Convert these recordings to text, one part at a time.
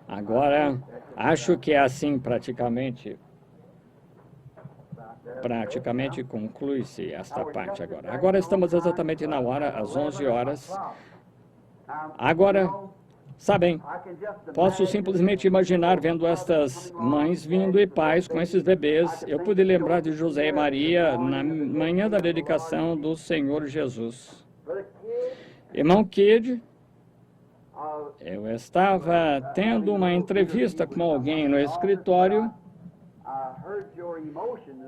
Agora, acho que é assim praticamente conclui-se esta parte agora. Agora estamos exatamente na hora, às 11 horas. Agora, sabem, posso simplesmente imaginar vendo estas mães vindo e pais com esses bebês. Eu pude lembrar de José e Maria na manhã da dedicação do Senhor Jesus. Irmão Kidd, eu estava tendo uma entrevista com alguém no escritório.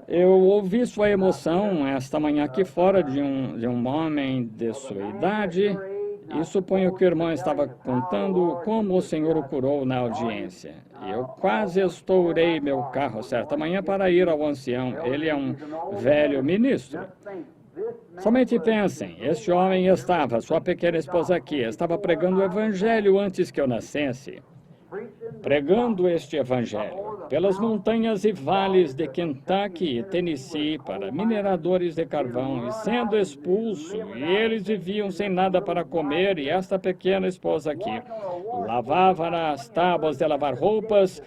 Eu ouvi sua emoção esta manhã aqui fora de um homem de sua idade. E suponho que o irmão estava contando como o Senhor o curou na audiência. Eu quase estourei meu carro certa manhã para ir ao ancião. Ele é um velho ministro. Somente pensem, este homem estava, sua pequena esposa aqui, estava pregando o evangelho antes que eu nascesse. Pregando este evangelho pelas montanhas e vales de Kentucky e Tennessee para mineradores de carvão e sendo expulso, e eles viviam sem nada para comer, e esta pequena esposa aqui lavava nas tábuas de lavar roupas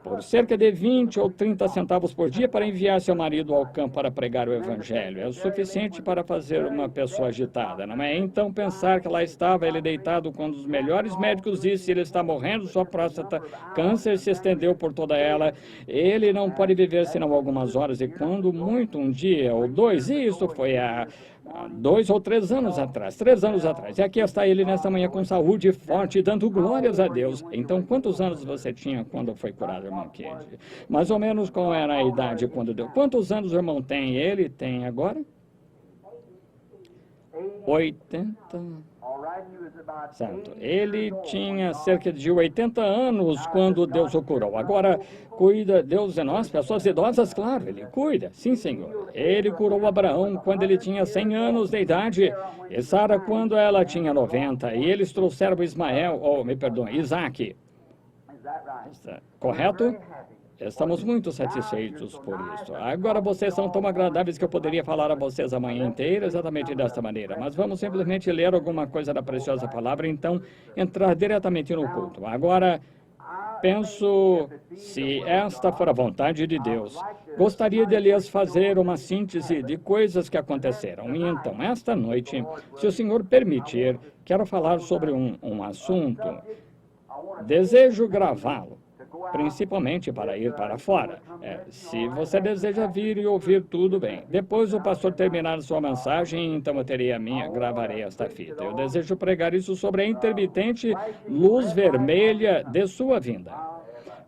por cerca de 20 ou 30 centavos por dia para enviar seu marido ao campo para pregar o evangelho. É o suficiente para fazer uma pessoa agitada, não é? Então pensar que lá estava ele deitado quando os melhores médicos disseram ele está morrendo, sua próstata, câncer se estendeu por toda ela, ele não pode viver senão algumas horas, e quando muito, um dia ou dois, e isso foi há 2 ou 3 anos atrás, 3 anos atrás. E aqui está ele nesta manhã com saúde forte, dando glórias a Deus. Então, quantos anos você tinha quando foi curado, irmão Kidd? Mais ou menos qual era a idade quando deu? Quantos anos o irmão tem? Ele tem agora? 80. Certo. Ele tinha cerca de 80 anos quando Deus o curou. Agora, cuida Deus de nós, pessoas idosas, claro, ele cuida. Sim, Senhor. Ele curou Abraão quando ele tinha 100 anos de idade e Sara quando ela tinha 90. E eles trouxeram Isaac. Correto? Estamos muito satisfeitos por isso. Agora vocês são tão agradáveis que eu poderia falar a vocês a manhã inteira exatamente desta maneira. Mas vamos simplesmente ler alguma coisa da preciosa palavra, então entrar diretamente no culto. Agora, penso, se esta for a vontade de Deus, gostaria de lhes fazer uma síntese de coisas que aconteceram. E então, esta noite, se o Senhor permitir, quero falar sobre um assunto. Desejo gravá-lo, principalmente para ir para fora. Se você deseja vir e ouvir, tudo bem. Depois o pastor terminar sua mensagem, então eu gravarei esta fita. Eu desejo pregar isso sobre a intermitente luz vermelha de sua vinda.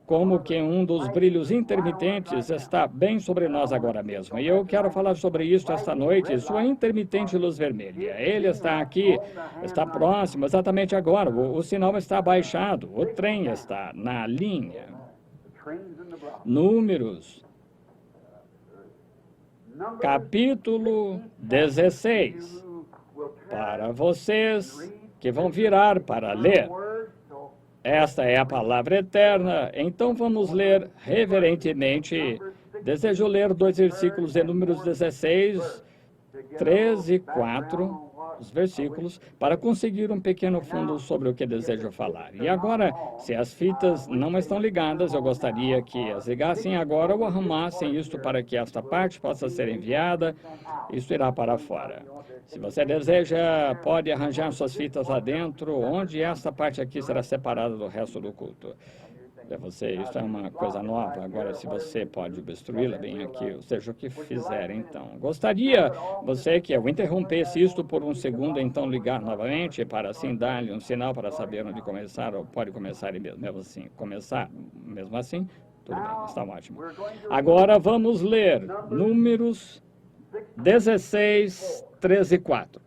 Como que um dos brilhos intermitentes está bem sobre nós agora mesmo. E eu quero falar sobre isso esta noite, sua intermitente luz vermelha. Ele está aqui, está próximo, exatamente agora. O sinal está baixado, o trem está na linha. Números, capítulo 16. Para vocês que vão virar para ler. Esta é a palavra eterna, então vamos ler reverentemente. Desejo ler 2 versículos de Números 16, 13 e 4, os versículos, para conseguir um pequeno fundo sobre o que desejo falar. E agora, se as fitas não estão ligadas, eu gostaria que as ligassem agora ou arrumassem isto para que esta parte possa ser enviada. Isso irá para fora. Se você deseja, pode arranjar suas fitas lá dentro, onde esta parte aqui será separada do resto do culto. Isso é uma coisa nova. Agora, se você pode obstruí-la bem aqui, ou seja, o que fizer, então. Gostaria, você que eu interrompesse isto por um segundo, então ligar novamente, para assim dar-lhe um sinal para saber onde começar, ou pode começar mesmo assim. Mesmo assim, tudo bem, está ótimo. Agora vamos ler Números 16, 13 e 4.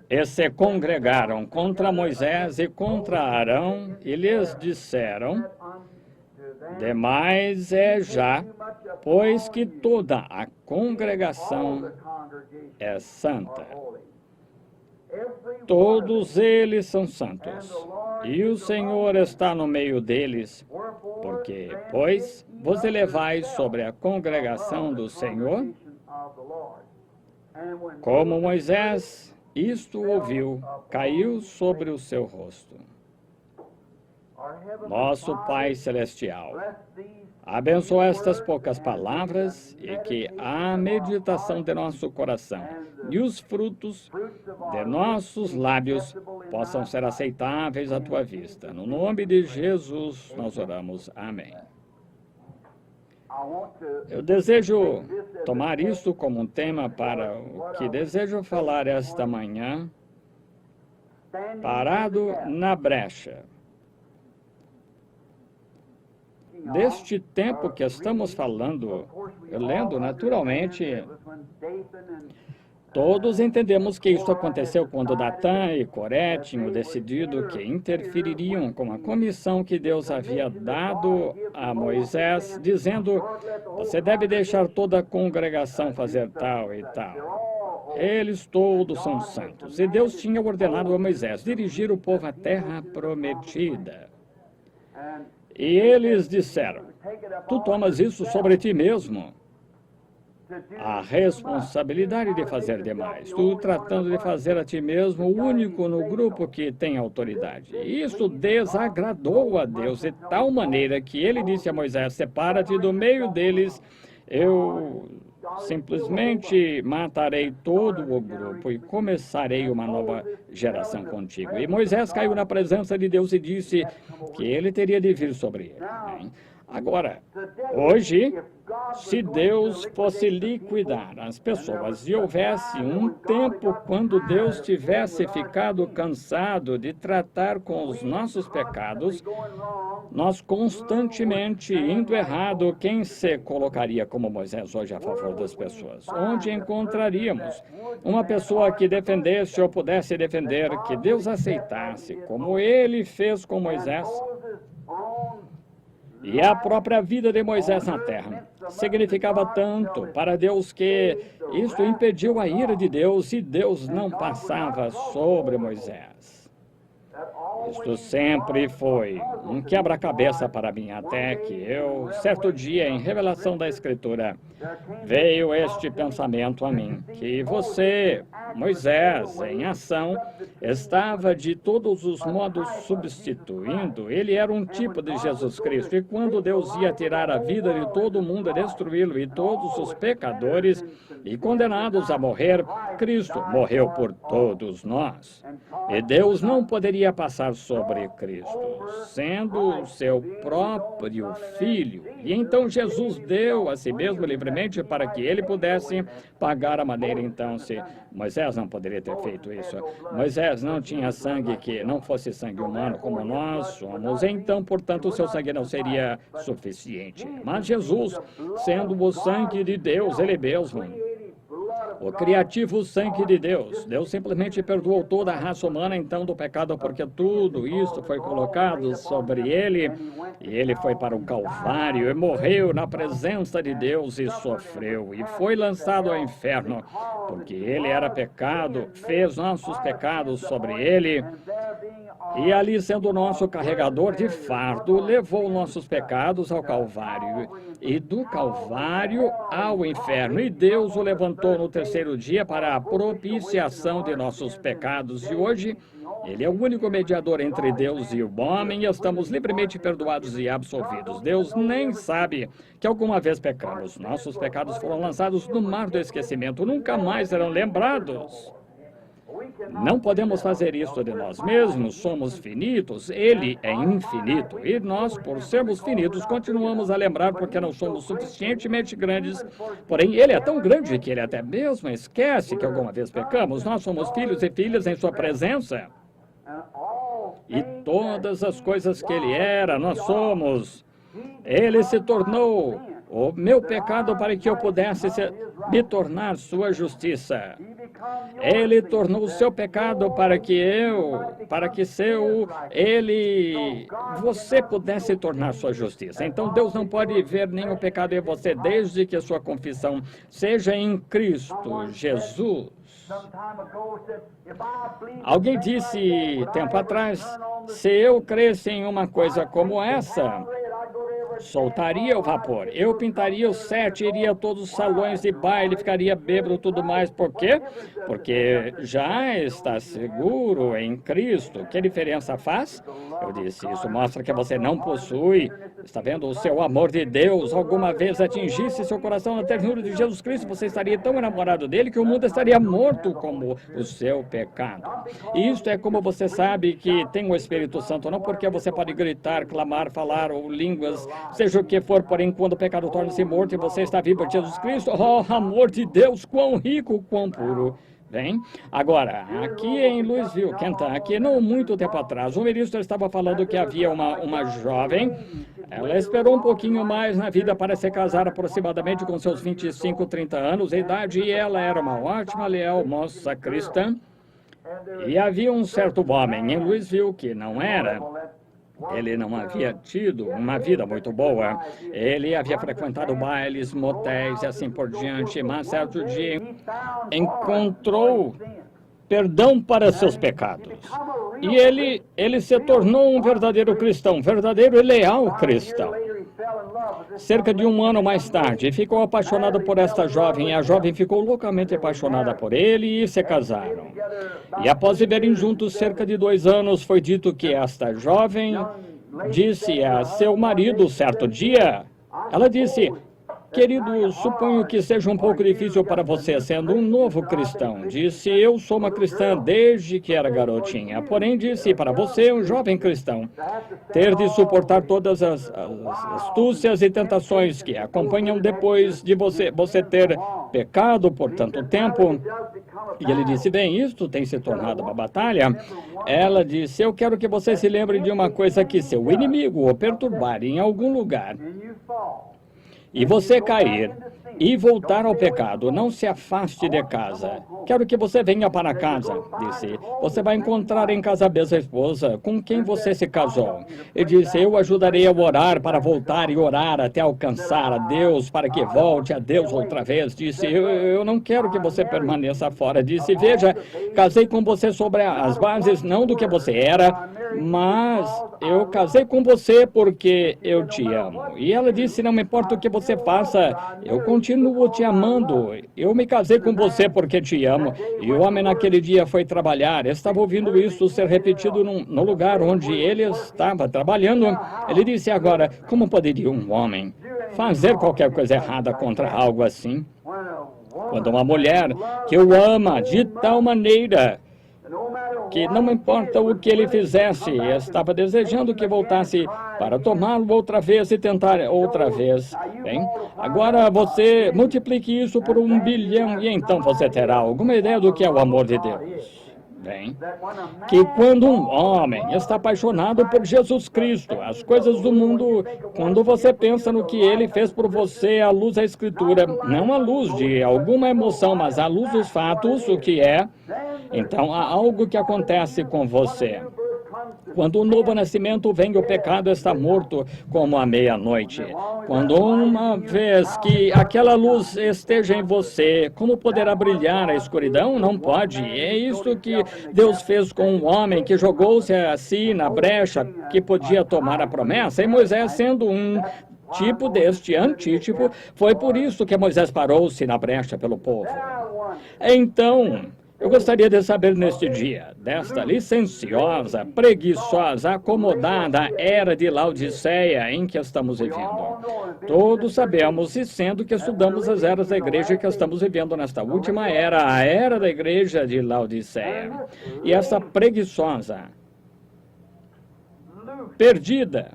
E se congregaram contra Moisés e contra Arão, e lhes disseram: demais é já, pois que toda a congregação é santa. Todos eles são santos, e o Senhor está no meio deles, porque, pois, vos elevais sobre a congregação do Senhor, como Moisés isto ouviu, caiu sobre o seu rosto. Nosso Pai Celestial, abençoa estas poucas palavras e que a meditação de nosso coração e os frutos de nossos lábios possam ser aceitáveis à tua vista. No nome de Jesus nós oramos. Amém. Eu desejo tomar isso como um tema para o que desejo falar esta manhã, parado na brecha. Deste tempo que estamos falando, lendo naturalmente, todos entendemos que isso aconteceu quando Datã e Coré tinham decidido que interfeririam com a comissão que Deus havia dado a Moisés, dizendo: você deve deixar toda a congregação fazer tal e tal. Eles todos são santos. E Deus tinha ordenado a Moisés dirigir o povo à terra prometida. E eles disseram: tu tomas isso sobre ti mesmo, a responsabilidade de fazer demais, tu tratando de fazer a ti mesmo o único no grupo que tem autoridade. Isso desagradou a Deus de tal maneira que ele disse a Moisés: separa-te do meio deles, eu simplesmente matarei todo o grupo e começarei uma nova geração contigo. E Moisés caiu na presença de Deus e disse que ele teria de vir sobre ele. Hein? Agora, hoje, se Deus fosse liquidar as pessoas e houvesse um tempo quando Deus tivesse ficado cansado de tratar com os nossos pecados, nós constantemente indo errado, quem se colocaria como Moisés hoje a favor das pessoas? Onde encontraríamos uma pessoa que defendesse ou pudesse defender, que Deus aceitasse, como ele fez com Moisés? E a própria vida de Moisés na terra significava tanto para Deus que isso impediu a ira de Deus e Deus não passava sobre Moisés. Isto sempre foi um quebra-cabeça para mim, até que eu, certo dia, em revelação da Escritura, veio este pensamento a mim, que você, Moisés, em ação, estava de todos os modos substituindo. Ele era um tipo de Jesus Cristo, e quando Deus ia tirar a vida de todo mundo, destruí-lo, e todos os pecadores e condenados a morrer, Cristo morreu por todos nós. E Deus não poderia passar sobre Cristo, sendo seu próprio Filho. E então Jesus deu a si mesmo livremente para que ele pudesse pagar a maneira. Então, se Moisés não poderia ter feito isso, Moisés não tinha sangue que não fosse sangue humano como nós somos, então, portanto, o seu sangue não seria suficiente. Mas Jesus, sendo o sangue de Deus, ele mesmo, o criativo sangue de Deus, Deus simplesmente perdoou toda a raça humana, então, do pecado, porque tudo isso foi colocado sobre ele, e ele foi para o Calvário e morreu na presença de Deus e sofreu, e foi lançado ao inferno, porque ele era pecado, fez nossos pecados sobre ele, e ali, sendo o nosso carregador de fardo, levou nossos pecados ao Calvário, e do Calvário ao inferno, e Deus o levantou no terceiro dia para a propiciação de nossos pecados, e hoje ele é o único mediador entre Deus e o homem, e estamos livremente perdoados e absolvidos. Deus nem sabe que alguma vez pecamos. Nossos pecados foram lançados no mar do esquecimento, nunca mais serão lembrados. Não podemos fazer isso de nós mesmos, somos finitos, ele é infinito, e nós, por sermos finitos, continuamos a lembrar porque não somos suficientemente grandes, porém ele é tão grande que ele até mesmo esquece que alguma vez pecamos. Nós somos filhos e filhas em sua presença, e todas as coisas que ele era, nós somos. Ele se tornou o meu pecado para que eu pudesse me tornar sua justiça. Ele tornou o seu pecado para que você pudesse tornar sua justiça. Então Deus não pode ver nenhum pecado em você, desde que a sua confissão seja em Cristo Jesus. Alguém disse tempo atrás: se eu cresce em uma coisa como essa, soltaria o vapor. Eu pintaria os 7, iria a todos os salões de baile, ficaria bêbado e tudo mais. Por quê? Porque já está seguro em Cristo. Que diferença faz? Eu disse, isso mostra que você não possui, está vendo, o seu amor de Deus. Alguma vez atingisse seu coração na ternura de Jesus Cristo, você estaria tão enamorado dele que o mundo estaria morto como o seu pecado. E isto é como você sabe que tem o Espírito Santo, não porque você pode gritar, clamar, falar ou línguas, seja o que for, porém quando o pecado torna-se morto e você está vivo por Jesus Cristo, oh, amor de Deus, quão rico, quão puro. Bem, agora, aqui em Louisville, Kentucky, não muito tempo atrás, o ministro estava falando que havia uma jovem, ela esperou um pouquinho mais na vida para se casar aproximadamente com seus 25, 30 anos de idade, e ela era uma ótima, leal moça cristã, e havia um certo homem em Louisville que não era. Ele não havia tido uma vida muito boa. Ele havia frequentado bailes, motéis e assim por diante, mas certo dia encontrou perdão para seus pecados. E ele se tornou um verdadeiro cristão, verdadeiro e leal cristão. Cerca de um ano mais tarde, ficou apaixonado por esta jovem, e a jovem ficou loucamente apaixonada por ele e se casaram. E após viverem juntos cerca de 2 anos, foi dito que esta jovem disse a seu marido certo dia, ela disse, querido, suponho que seja um pouco difícil para você, sendo um novo cristão. Disse, eu sou uma cristã desde que era garotinha. Porém, disse, para você, um jovem cristão, ter de suportar todas as astúcias e tentações que acompanham depois de você ter pecado por tanto tempo. E ele disse, bem, isto tem se tornado uma batalha. Ela disse, eu quero que você se lembre de uma coisa, que se o inimigo o perturbar em algum lugar e você cair e voltar ao pecado, não se afaste de casa. Quero que você venha para casa, disse. Você vai encontrar em casa a mesma esposa com quem você se casou. E disse, eu ajudarei a orar para voltar e orar até alcançar a Deus, para que volte a Deus outra vez. Disse, eu não quero que você permaneça fora. Disse, veja, casei com você sobre as bases, não do que você era, mas eu casei com você porque eu te amo. E ela disse, não me importa o que você faça, eu continuo te amando. Eu me casei com você porque te amo. E o homem naquele dia foi trabalhar. Estava ouvindo isso ser repetido no lugar onde ele estava trabalhando. Ele disse agora, como poderia um homem fazer qualquer coisa errada contra algo assim? Quando uma mulher que o ama de tal maneira que não importa o que ele fizesse, estava desejando que voltasse para tomá-lo outra vez e tentar outra vez. Bem, agora você multiplique isso por 1 bilhão e então você terá alguma ideia do que é o amor de Deus. Bem, que quando um homem está apaixonado por Jesus Cristo, as coisas do mundo, quando você pensa no que ele fez por você, à luz da Escritura, não à luz de alguma emoção, mas à luz dos fatos, o que é, então há algo que acontece com você. Quando o novo nascimento vem, o pecado está morto como a meia-noite. Quando uma vez que aquela luz esteja em você, como poderá brilhar a escuridão? Não pode. É isso que Deus fez com um homem que jogou-se assim na brecha que podia tomar a promessa. E Moisés, sendo um tipo deste antítipo, foi por isso que Moisés parou-se na brecha pelo povo. Então, eu gostaria de saber neste dia, desta licenciosa, preguiçosa, acomodada era de Laodiceia em que estamos vivendo. Todos sabemos, e sendo que estudamos as eras da igreja que estamos vivendo nesta última era, a era da igreja de Laodiceia. E essa preguiçosa, perdida,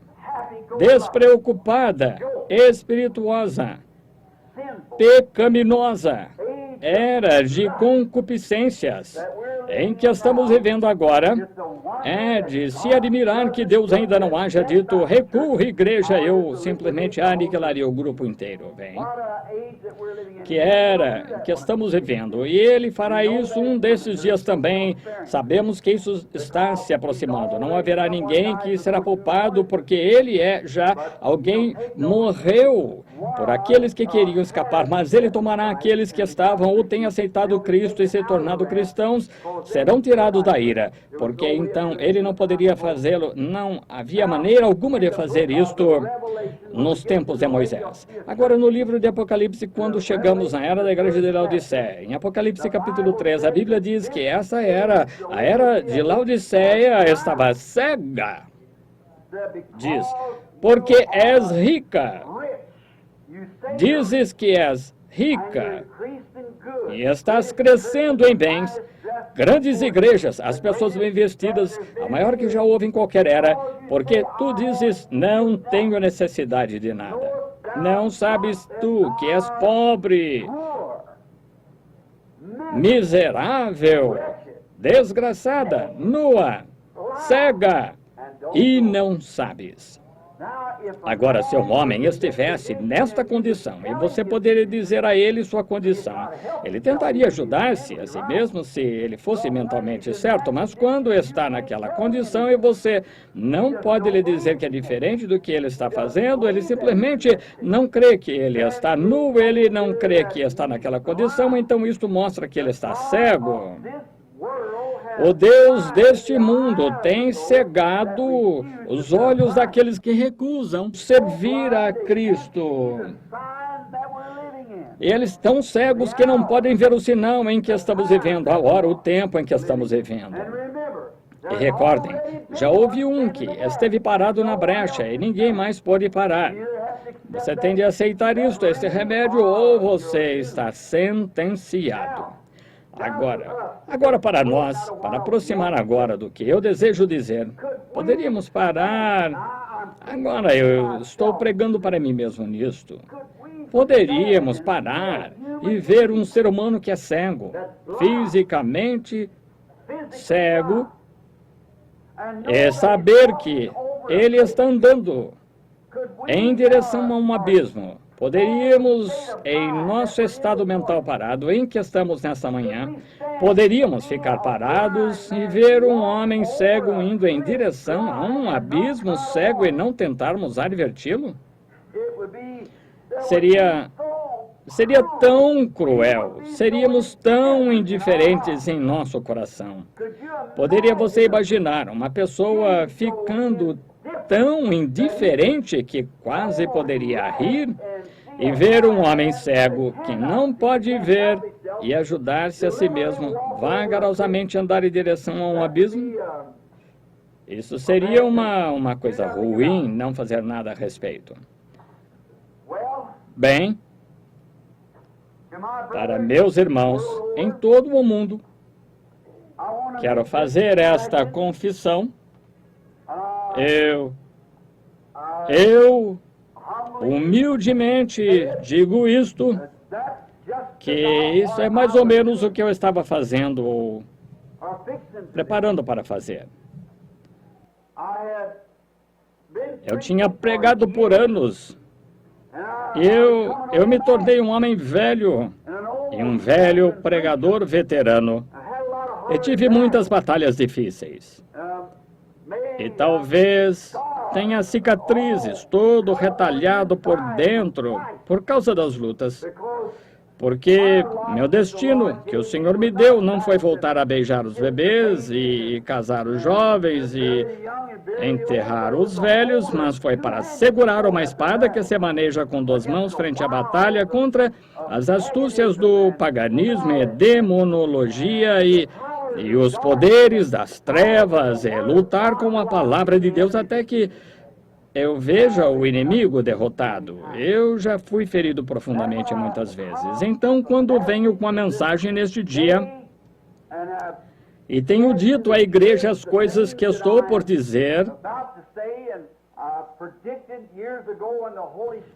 despreocupada, espirituosa, pecaminosa, era de concupiscências em que estamos vivendo agora, é de se admirar que Deus ainda não haja dito, recua, igreja, eu simplesmente aniquilaria o grupo inteiro, bem, que estamos vivendo. E ele fará isso um desses dias também. Sabemos que isso está se aproximando. Não haverá ninguém que será poupado, porque ele já alguém morreu por aqueles que queriam escapar, mas ele tomará aqueles que estavam ou têm aceitado Cristo e se tornado cristãos, serão tirados da ira, porque então ele não poderia fazê-lo, não havia maneira alguma de fazer isto nos tempos de Moisés. Agora, no livro de Apocalipse, quando chegamos na era da igreja de Laodiceia, em Apocalipse capítulo 3, a Bíblia diz que essa era, a era de Laodiceia, estava cega. Diz, porque és rica. Dizes que és rica e estás crescendo em bens, grandes igrejas, as pessoas bem vestidas, a maior que já houve em qualquer era, porque tu dizes, não tenho necessidade de nada. Não sabes tu que és pobre, miserável, desgraçada, nua, cega, e não sabes. Agora, se um homem estivesse nesta condição, e você poderia dizer a ele sua condição, ele tentaria ajudar-se a si mesmo se ele fosse mentalmente certo, mas quando está naquela condição e você não pode lhe dizer que é diferente do que ele está fazendo, ele simplesmente não crê que ele está nu, ele não crê que está naquela condição, então isto mostra que ele está cego. O Deus deste mundo tem cegado os olhos daqueles que recusam servir a Cristo. Eles estão cegos que não podem ver o sinal em que estamos vivendo, a hora, o tempo em que estamos vivendo. E recordem, já houve um que esteve parado na brecha e ninguém mais pôde parar. Você tem de aceitar isto, este remédio, ou você está sentenciado. Agora para nós, para aproximar agora do que eu desejo dizer, poderíamos parar. Agora eu estou pregando para mim mesmo nisto. Poderíamos parar e ver um ser humano que é cego, fisicamente cego, e saber que ele está andando em direção a um abismo. Poderíamos, em nosso estado mental parado, em que estamos nesta manhã, poderíamos ficar parados e ver um homem cego indo em direção a um abismo cego e não tentarmos adverti-lo? Seria tão cruel, seríamos tão indiferentes em nosso coração. Poderia você imaginar uma pessoa ficando tão indiferente que quase poderia rir e ver um homem cego que não pode ver e ajudar-se a si mesmo vagarosamente andar em direção a um abismo? Isso seria uma coisa ruim, não fazer nada a respeito. Bem, para meus irmãos em todo o mundo, quero fazer esta confissão. Eu humildemente digo isto, que isso é mais ou menos o que eu estava fazendo, ou preparando para fazer. Eu tinha pregado por anos. Eu me tornei um homem velho, e um velho pregador veterano. E tive muitas batalhas difíceis. E talvez tenha cicatrizes, todo retalhado por dentro, por causa das lutas. Porque meu destino, que o Senhor me deu, não foi voltar a beijar os bebês e casar os jovens e enterrar os velhos, mas foi para segurar uma espada que se maneja com 2 mãos frente à batalha contra as astúcias do paganismo e demonologia e os poderes das trevas, e lutar com a palavra de Deus até que eu veja o inimigo derrotado. Eu já fui ferido profundamente muitas vezes. Então, quando venho com a mensagem neste dia, e tenho dito à igreja as coisas que estou por dizer,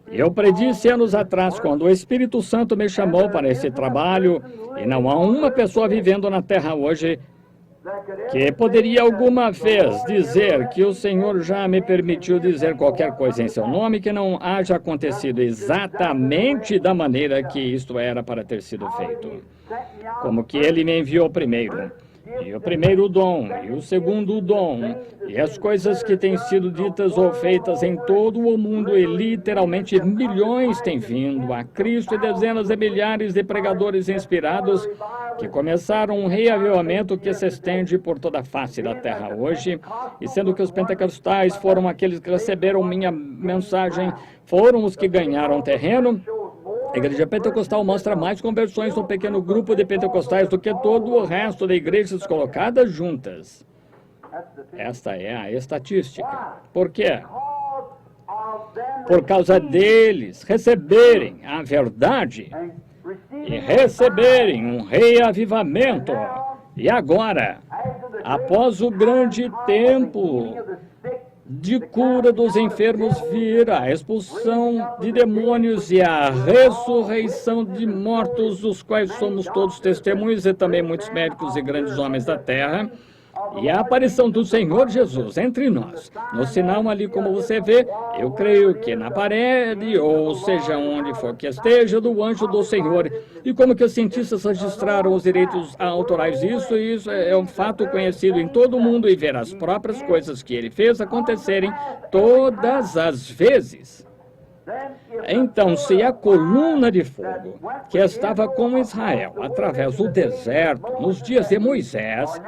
eu predisse anos atrás, quando o Espírito Santo me chamou para esse trabalho, e não há uma pessoa vivendo na terra hoje que poderia alguma vez dizer que o Senhor já me permitiu dizer qualquer coisa em seu nome que não haja acontecido exatamente da maneira que isto era para ter sido feito. Como que ele me enviou primeiro. E o primeiro dom, e o segundo dom, e as coisas que têm sido ditas ou feitas em todo o mundo, e literalmente milhões têm vindo a Cristo, e dezenas de milhares de pregadores inspirados que começaram um reavivamento que se estende por toda a face da terra hoje. E sendo que os pentecostais foram aqueles que receberam minha mensagem, foram os que ganharam terreno, a igreja pentecostal mostra mais conversões num pequeno grupo de pentecostais do que todo o resto de igrejas colocadas juntas. Esta é a estatística. Por quê? Por causa deles receberem a verdade e receberem um reavivamento. E agora, após o grande tempo de cura dos enfermos vir, a expulsão de demônios e a ressurreição de mortos, dos quais somos todos testemunhas, e também muitos médicos e grandes homens da terra, e a aparição do Senhor Jesus entre nós. No sinal ali, como você vê, eu creio que na parede, ou seja, onde for que esteja, do anjo do Senhor. E como que os cientistas registraram os direitos autorais disso, isso é um fato conhecido em todo o mundo, e ver as próprias coisas que ele fez acontecerem todas as vezes. Então, se a coluna de fogo que estava com Israel através do deserto nos dias de Moisés,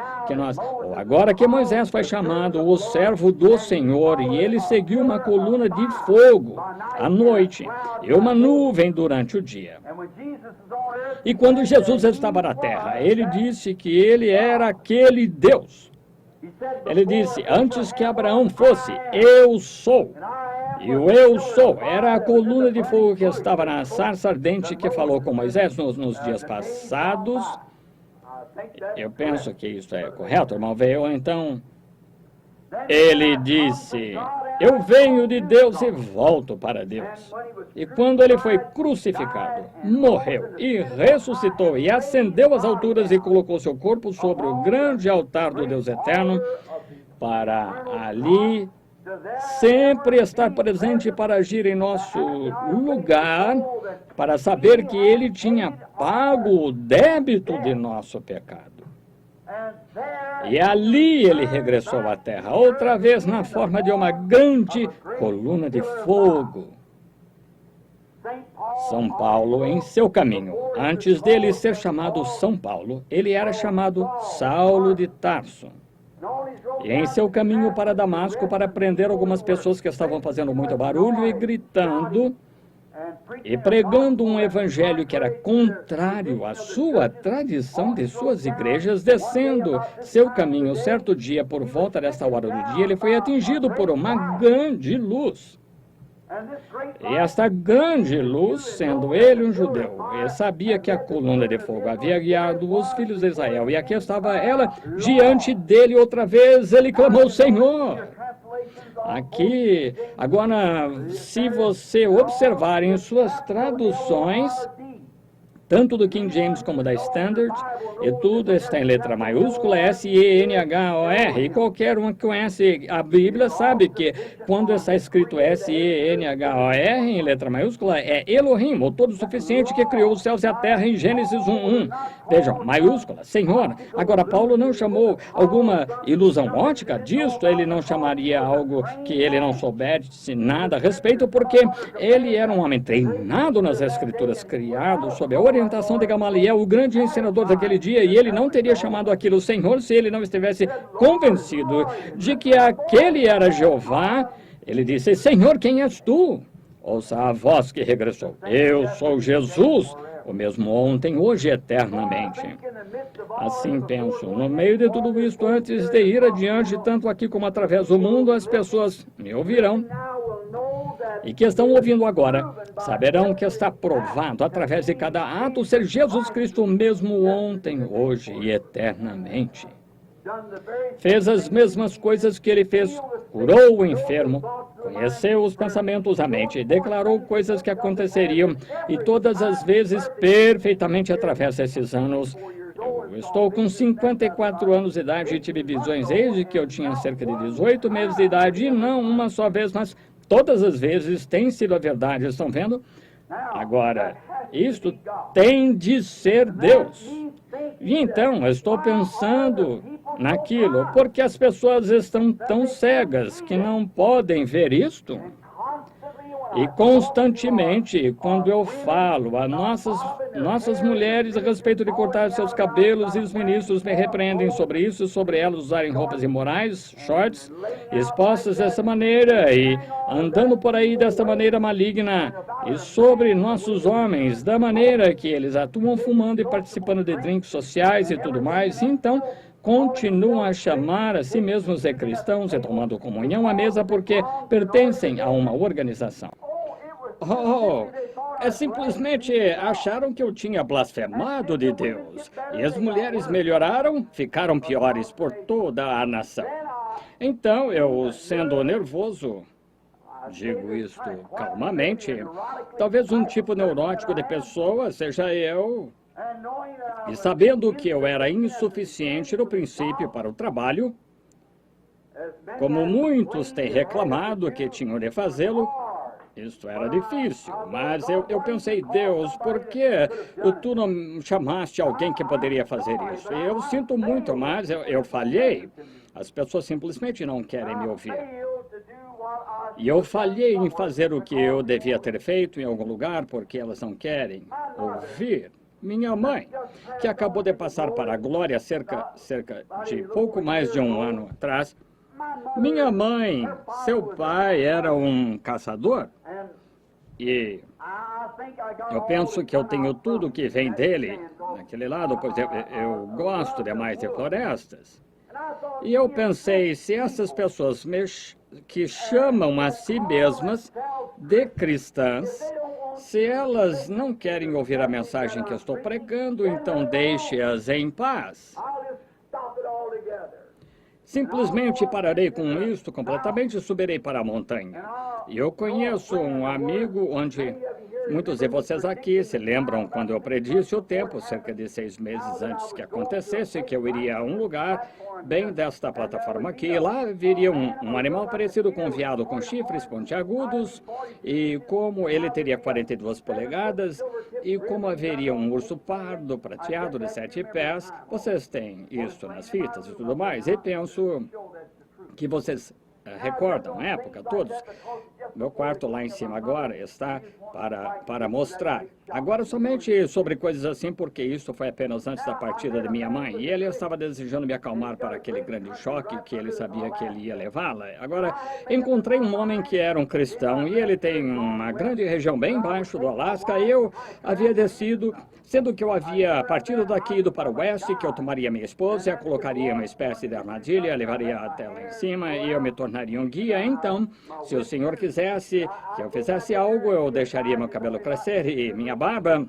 agora que Moisés foi chamado o servo do Senhor, e ele seguiu uma coluna de fogo à noite e uma nuvem durante o dia. E quando Jesus estava na terra, ele disse que ele era aquele Deus. Ele disse, antes que Abraão fosse, eu sou. E o eu sou era a coluna de fogo que estava na sarça ardente que falou com Moisés nos dias passados. Eu penso que isso é correto, irmão. Veio então, ele disse, eu venho de Deus e volto para Deus. E quando ele foi crucificado, morreu e ressuscitou e ascendeu às alturas e colocou seu corpo sobre o grande altar do Deus eterno, para ali sempre estar presente para agir em nosso lugar, para saber que ele tinha pago o débito de nosso pecado. E ali ele regressou à terra, outra vez na forma de uma grande coluna de fogo. São Paulo, em seu caminho, antes dele ser chamado São Paulo, ele era chamado Saulo de Tarso. E em seu caminho para Damasco, para prender algumas pessoas que estavam fazendo muito barulho e gritando e pregando um evangelho que era contrário à sua tradição de suas igrejas, descendo seu caminho certo dia, por volta desta hora do dia, ele foi atingido por uma grande luz. E esta grande luz, sendo ele um judeu, e sabia que a coluna de fogo havia guiado os filhos de Israel, e aqui estava ela diante dele outra vez, ele clamou, Senhor. Aqui, agora, se você observar em suas traduções, tanto do King James como da Standard, e tudo está em letra maiúscula, S-E-N-H-O-R, e qualquer um que conhece a Bíblia sabe que quando está escrito S-E-N-H-O-R em letra maiúscula, é Elohim, o todo-suficiente que criou os céus e a terra em Gênesis 1:1. Vejam, maiúscula, Senhor. Agora, Paulo não chamou alguma ilusão ótica disto, ele não chamaria algo que ele não soubesse nada a respeito, porque ele era um homem treinado nas Escrituras, criado sob a orientação de Gamaliel, o grande ensinador daquele dia, e ele não teria chamado aquilo Senhor se ele não estivesse convencido de que aquele era Jeová. Ele disse, Senhor, quem és tu? Ouça a voz que regressou, eu sou Jesus, o mesmo ontem, hoje e eternamente. Assim penso, no meio de tudo isto, antes de ir adiante, tanto aqui como através do mundo, as pessoas me ouvirão, e que estão ouvindo agora, saberão que está provado através de cada ato ser Jesus Cristo mesmo ontem, hoje e eternamente. Fez as mesmas coisas que ele fez, curou o enfermo, conheceu os pensamentos da mente, declarou coisas que aconteceriam, e todas as vezes perfeitamente através desses anos. Eu estou com 54 anos de idade e tive visões desde que eu tinha cerca de 18 meses de idade, e não uma só vez, mas todas as vezes tem sido a verdade, estão vendo? Agora, isto tem de ser Deus. E então, eu estou pensando naquilo, porque as pessoas estão tão cegas que não podem ver isto. E constantemente, quando eu falo a nossas mulheres a respeito de cortar seus cabelos, e os ministros me repreendem sobre isso, sobre elas usarem roupas imorais, shorts, expostas dessa maneira e andando por aí dessa maneira maligna, e sobre nossos homens, da maneira que eles atuam fumando e participando de drinks sociais e tudo mais, então continuam a chamar a si mesmos de cristãos e tomando comunhão à mesa porque pertencem a uma organização. Simplesmente acharam que eu tinha blasfemado de Deus. E as mulheres melhoraram, ficaram piores por toda a nação. Então, eu, sendo nervoso, digo isto calmamente, talvez um tipo neurótico de pessoa seja eu, e sabendo que eu era insuficiente no princípio para o trabalho, como muitos têm reclamado que tinham de fazê-lo, isto era difícil, mas eu pensei, Deus, por que tu não chamaste alguém que poderia fazer isso? E eu sinto muito, mas eu falhei. As pessoas simplesmente não querem me ouvir. E eu falhei em fazer o que eu devia ter feito em algum lugar porque elas não querem ouvir. Minha mãe, que acabou de passar para a glória cerca de pouco mais de um ano atrás, minha mãe, seu pai era um caçador e eu penso que eu tenho tudo que vem dele naquele lado, pois eu gosto demais de florestas. E eu pensei, se essas pessoas que chamam a si mesmas de cristãs, se elas não querem ouvir a mensagem que eu estou pregando, então deixe-as em paz. Simplesmente pararei com isto completamente e subirei para a montanha. E eu conheço um amigo onde muitos de vocês aqui se lembram quando eu predisse o tempo, cerca de 6 meses antes que acontecesse, que eu iria a um lugar bem desta plataforma aqui. E lá viria um animal parecido com um veado com chifres pontiagudos, e como ele teria 42 polegadas, e como haveria um urso pardo prateado de 7 pés. Vocês têm isso nas fitas e tudo mais, e penso que vocês recordam a época, todos. Meu quarto lá em cima agora está para mostrar. Agora somente sobre coisas assim, porque isso foi apenas antes da partida de minha mãe. E ele estava desejando me acalmar para aquele grande choque que ele sabia que ele ia levá-la. Agora, encontrei um homem que era um cristão e ele tem uma grande região bem embaixo do Alasca. E eu havia descido, sendo que eu havia partido daqui ido para o oeste, que eu tomaria minha esposa e a colocaria em uma espécie de armadilha, levaria até lá em cima e eu me tornaria um guia. Então, se o Senhor quisesse que eu fizesse algo, eu deixaria meu cabelo crescer e minha barba,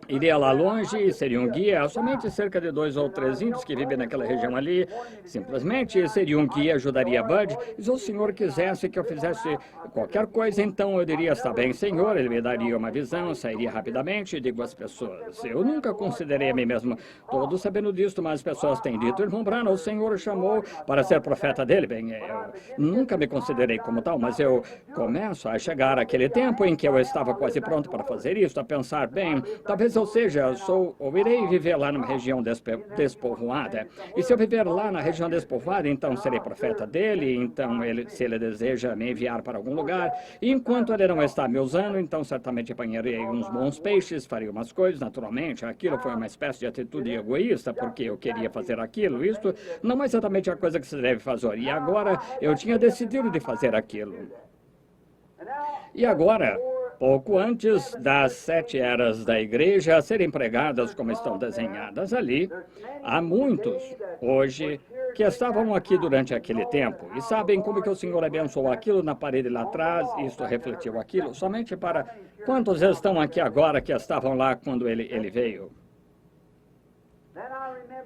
iria lá longe e seria um guia. Somente cerca de 2 ou 3 índios que vivem naquela região ali, simplesmente seria um guia, ajudaria Bud. E se o Senhor quisesse que eu fizesse qualquer coisa, então eu diria, está bem, Senhor, ele me daria uma visão, sairia rapidamente e digo às pessoas, eu nunca considerei a mim mesmo todo sabendo disto, mas as pessoas têm dito, irmão Branham, o Senhor o chamou para ser profeta dele. Bem, eu nunca me considerei como tal, mas eu começo a chegar àquele tempo em que eu estava quase pronto para fazer isso, a pensar, bem, talvez eu seja, ou irei viver lá numa região despovoada. E se eu viver lá na região despovoada, então serei profeta dele, então se ele deseja me enviar para algum lugar. E enquanto ele não está me usando, então certamente apanharei uns bons peixes, farei umas coisas, naturalmente. Aquilo foi uma espécie de atitude egoísta, porque eu queria fazer aquilo. Isto não é exatamente a coisa que se deve fazer. E agora eu tinha decidido de fazer aquilo. E agora, pouco antes das 7 eras da igreja serem pregadas como estão desenhadas ali, há muitos hoje que estavam aqui durante aquele tempo e sabem como que o Senhor abençoou aquilo na parede lá atrás, isto refletiu aquilo, somente para quantos estão aqui agora que estavam lá quando ele veio.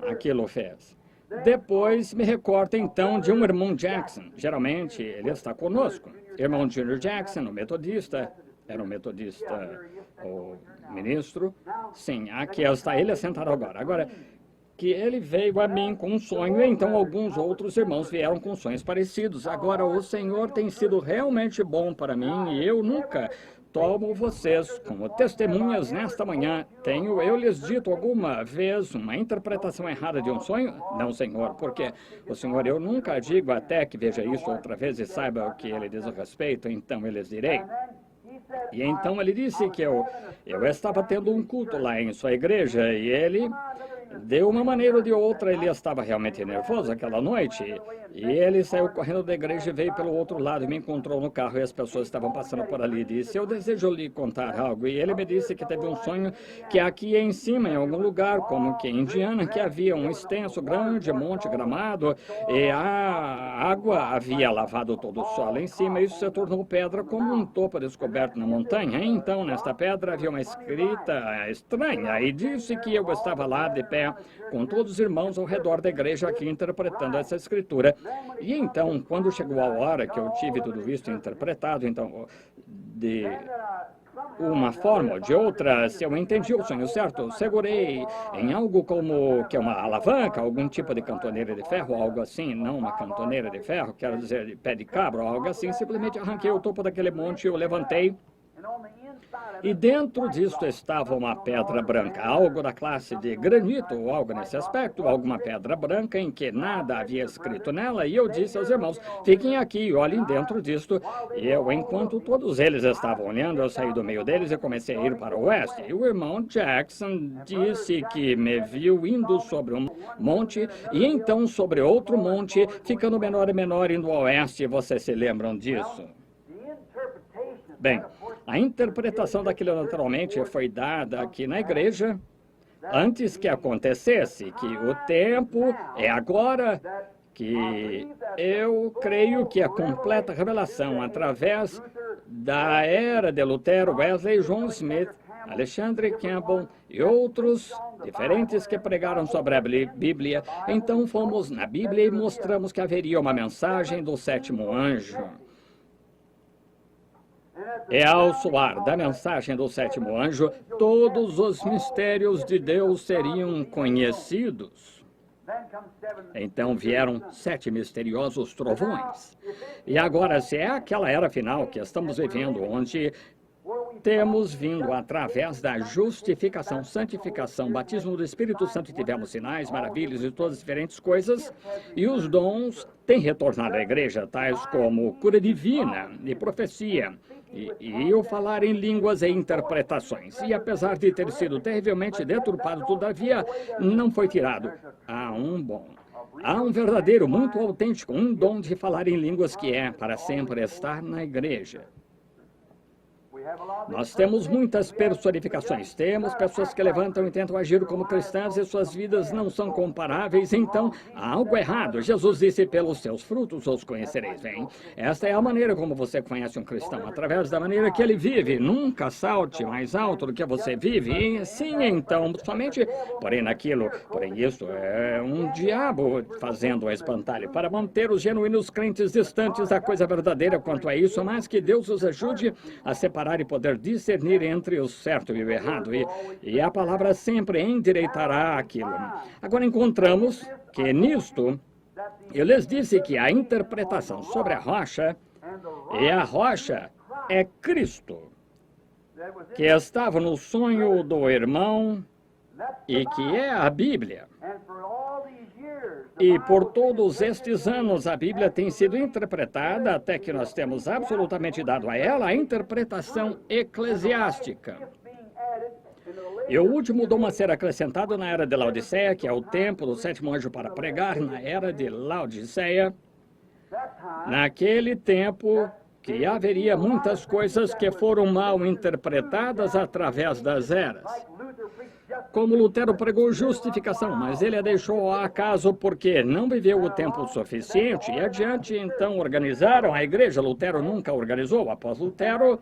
Aquilo fez. Depois me recordo então de um irmão Jackson, geralmente ele está conosco, irmão Junior Jackson, o metodista, era um metodista, o ministro, sim, aqui está ele sentado agora. Agora, que ele veio a mim com um sonho, então alguns outros irmãos vieram com sonhos parecidos. Agora, o Senhor tem sido realmente bom para mim e eu nunca tomo vocês como testemunhas nesta manhã. Tenho eu lhes dito alguma vez uma interpretação errada de um sonho? Não, Senhor, porque o Senhor, eu nunca digo até que veja isso outra vez e saiba o que ele diz a respeito, então eu lhes direi. E então ele disse que eu estava tendo um culto lá em sua igreja e ele, de uma maneira ou de outra, ele estava realmente nervoso aquela noite. E ele saiu correndo da igreja e veio pelo outro lado e me encontrou no carro e as pessoas estavam passando por ali e disse, eu desejo lhe contar algo. E ele me disse que teve um sonho que aqui em cima, em algum lugar, como que em Indiana, que havia um extenso, grande monte gramado e a água havia lavado todo o solo em cima e isso se tornou pedra como um topo descoberto na montanha. E então, nesta pedra havia uma escrita estranha e disse que eu estava lá de pé com todos os irmãos ao redor da igreja aqui interpretando essa escritura. E então, quando chegou a hora que eu tive tudo isso interpretado, então, de uma forma ou de outra, se eu entendi o sonho certo, segurei em algo como que é uma alavanca, algum tipo de cantoneira de ferro, algo assim, não uma cantoneira de ferro, quero dizer, de pé de cabra, algo assim, simplesmente arranquei o topo daquele monte, eu levantei. E dentro disto estava uma pedra branca, algo da classe de granito, ou algo nesse aspecto, alguma pedra branca em que nada havia escrito nela, e eu disse aos irmãos, fiquem aqui e olhem dentro disto. E eu, enquanto todos eles estavam olhando, eu saí do meio deles e comecei a ir para o oeste. E o irmão Jackson disse que me viu indo sobre um monte, e então sobre outro monte, ficando menor e menor, indo ao oeste. Vocês se lembram disso? Bem, a interpretação daquilo naturalmente foi dada aqui na igreja antes que acontecesse, que o tempo é agora, que eu creio que a completa revelação através da era de Lutero, Wesley, John Smith, Alexander Campbell e outros diferentes que pregaram sobre a Bíblia. Então fomos na Bíblia e mostramos que haveria uma mensagem do sétimo anjo. E ao soar da mensagem do sétimo anjo, todos os mistérios de Deus seriam conhecidos. Então vieram 7 misteriosos trovões. E agora, se é aquela era final que estamos vivendo, onde temos vindo através da justificação, santificação, batismo do Espírito Santo, tivemos sinais, maravilhas e todas as diferentes coisas, e os dons têm retornado à igreja, tais como cura divina e profecia, e o falar em línguas e interpretações. E apesar de ter sido terrivelmente deturpado, todavia não foi tirado. Há um verdadeiro, muito autêntico, um dom de falar em línguas que é para sempre estar na igreja. Nós temos muitas personificações, temos pessoas que levantam e tentam agir como cristãs e suas vidas não são comparáveis, então há algo errado. Jesus disse, pelos seus frutos os conhecereis. Bem, esta é a maneira como você conhece um cristão, através da maneira que ele vive. Nunca salte mais alto do que você vive. E sim, então, somente, porém isso é um diabo fazendo um espantalho para manter os genuínos crentes distantes da coisa verdadeira quanto a isso, mas que Deus os ajude a separar e poder discernir entre o certo e o errado, e a palavra sempre endireitará aquilo. Agora encontramos que nisto, eu lhes disse que a interpretação sobre a rocha é Cristo, que estava no sonho do irmão e que é a Bíblia. E por todos estes anos a Bíblia tem sido interpretada até que nós temos absolutamente dado a ela a interpretação eclesiástica. E o último dom a ser acrescentado na era de Laodiceia, que é o tempo do sétimo anjo para pregar na era de Laodiceia, naquele tempo que haveria muitas coisas que foram mal interpretadas através das eras. Como Lutero pregou justificação, mas ele a deixou ao acaso porque não viveu o tempo suficiente e adiante então organizaram a igreja. Lutero nunca organizou após Lutero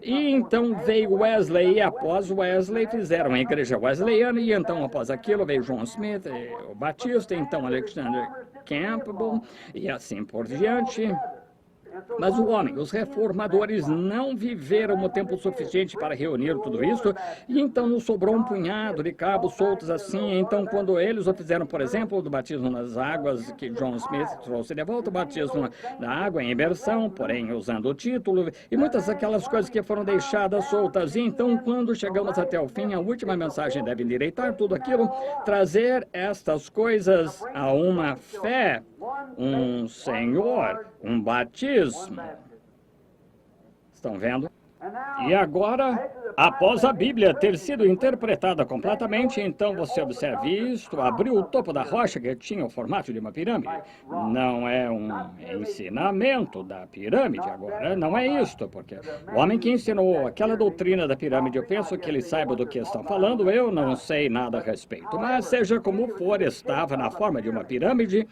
e então veio Wesley e após Wesley fizeram a igreja wesleyana e então após aquilo veio John Smith, o Batista, então Alexander Campbell e assim por diante. Mas o homem, os reformadores, não viveram o tempo suficiente para reunir tudo isso, e então nos sobrou um punhado de cabos soltos assim. Então, quando eles o fizeram, por exemplo, do batismo nas águas, que John Smith trouxe de volta, o batismo na água em imersão, porém usando o título, e muitas daquelas coisas que foram deixadas soltas. E então, quando chegamos até o fim, a última mensagem deve endireitar tudo aquilo, trazer estas coisas a uma fé, um Senhor, um batismo. Estão vendo? E agora, após a Bíblia ter sido interpretada completamente, então você observa isto, abriu o topo da rocha que tinha o formato de uma pirâmide. Não é um ensinamento da pirâmide agora, não é isto, porque o homem que ensinou aquela doutrina da pirâmide, eu penso que ele saiba do que estão falando, eu não sei nada a respeito. Mas seja como for, estava na forma de uma pirâmide,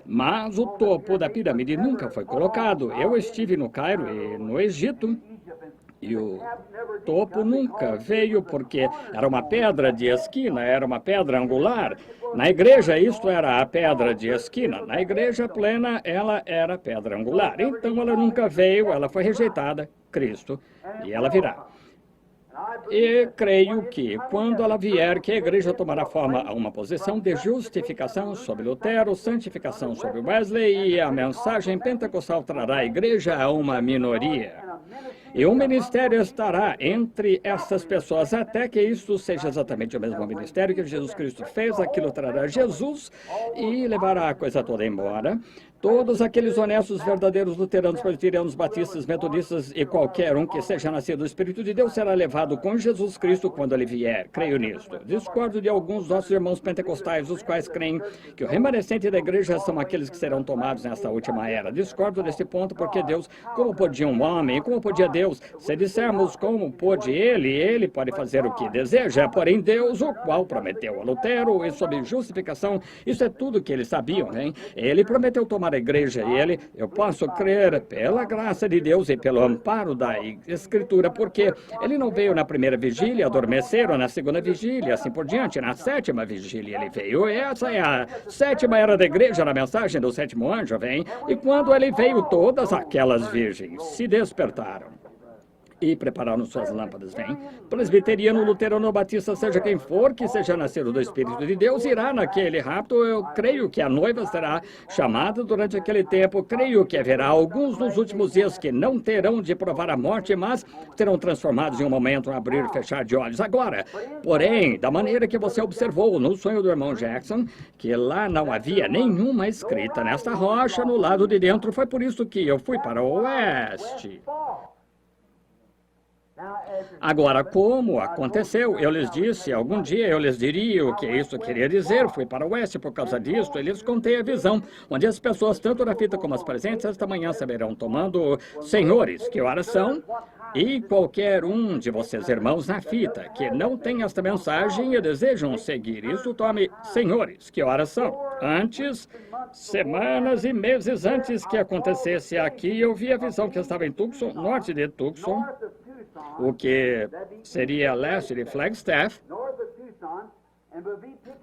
mas o topo da pirâmide nunca foi colocado. Eu estive no Cairo e no Egito, e o topo nunca veio porque era uma pedra de esquina, era uma pedra angular. Na igreja, isto era a pedra de esquina. Na igreja plena, ela era pedra angular. Então, ela nunca veio, ela foi rejeitada, Cristo, e ela virá. E creio que, quando ela vier, que a igreja tomará forma a uma posição de justificação sobre Lutero, santificação sobre Wesley, e a mensagem pentecostal trará a igreja a uma minoria. E o ministério estará entre essas pessoas, até que isto seja exatamente o mesmo ministério que Jesus Cristo fez. Aquilo trará Jesus e levará a coisa toda embora. Todos aqueles honestos, verdadeiros luteranos, presbiterianos, batistas, metodistas e qualquer um que seja nascido do Espírito de Deus será levado com Jesus Cristo quando ele vier. Creio nisto. Discordo de alguns dos nossos irmãos pentecostais, os quais creem que o remanescente da igreja são aqueles que serão tomados nesta última era. Discordo desse ponto porque Deus, como podia um homem, como podia Deus? Se dissermos como pôde ele pode fazer o que deseja, porém Deus, o qual prometeu a Lutero e sob justificação, isso é tudo que eles sabiam, hein? Ele prometeu tomar a igreja e eu posso crer pela graça de Deus e pelo amparo da Escritura, porque ele não veio na primeira vigília, adormeceram na segunda vigília, assim por diante, na sétima vigília ele veio. Essa é a sétima era da igreja, na mensagem do sétimo anjo, vem, e quando ele veio, todas aquelas virgens se despertaram e prepararam suas lâmpadas, vem. Presbiteriano, luterano, batista, seja quem for, que seja nascido do Espírito de Deus, irá naquele rapto. Eu creio que a noiva será chamada durante aquele tempo. Creio que haverá alguns nos últimos dias que não terão de provar a morte, mas serão transformados em um momento, um abrir e fechar de olhos. Agora, porém, da maneira que você observou no sonho do irmão Jackson, que lá não havia nenhuma escrita nesta rocha no lado de dentro, foi por isso que eu fui para o oeste. Agora, como aconteceu? Eu lhes disse, algum dia eu lhes diria o que isso queria dizer. Fui para o oeste por causa disto. Eles contei a visão, onde as pessoas, tanto na fita como as presentes, esta manhã saberão, tomando senhores, que horas são? E qualquer um de vocês, irmãos, na fita, que não tem esta mensagem e desejam seguir isso, tome senhores, que horas são? Antes, semanas e meses antes que acontecesse aqui, eu vi a visão que estava em Tucson, norte de Tucson, o que seria leste de Flagstaff,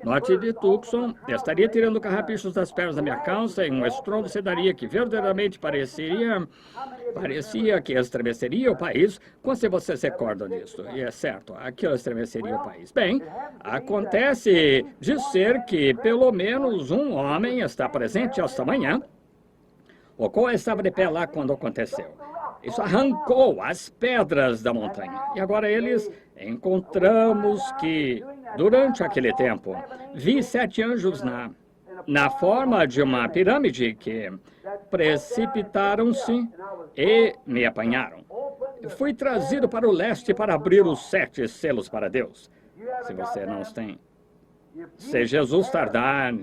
norte de Tucson. Estaria tirando carrapichos das pernas da minha calça e um estrondo se daria que verdadeiramente parecia que estremeceria o país. Quando você se recorda disso? E é certo, aquilo estremeceria o país. Bem, acontece de ser que pelo menos um homem está presente esta manhã, o qual estava de pé lá quando aconteceu. Isso arrancou as pedras da montanha. E agora encontramos que, durante aquele tempo, vi 7 anjos na forma de uma pirâmide que precipitaram-se e me apanharam. Fui trazido para o leste para abrir os 7 selos para Deus. Se você não os tem, se Jesus tardar,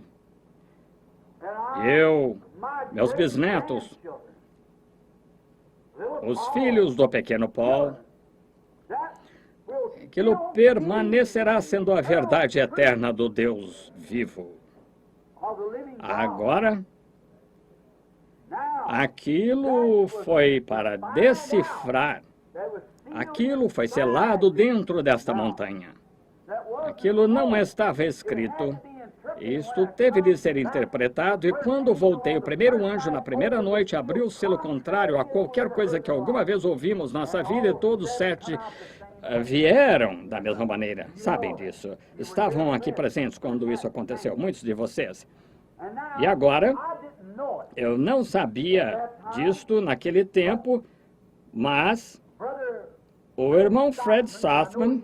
meus bisnetos, os filhos do pequeno Paul, aquilo permanecerá sendo a verdade eterna do Deus vivo. Agora, aquilo foi para decifrar, aquilo foi selado dentro desta montanha. Aquilo não estava escrito Isto teve de ser interpretado, e quando voltei, o primeiro anjo, na primeira noite, abriu o selo contrário a qualquer coisa que alguma vez ouvimos nossa vida, e todos 7 vieram da mesma maneira. Sabem disso. Estavam aqui presentes quando isso aconteceu, muitos de vocês. E agora, eu não sabia disto naquele tempo, mas o irmão Fred Southman,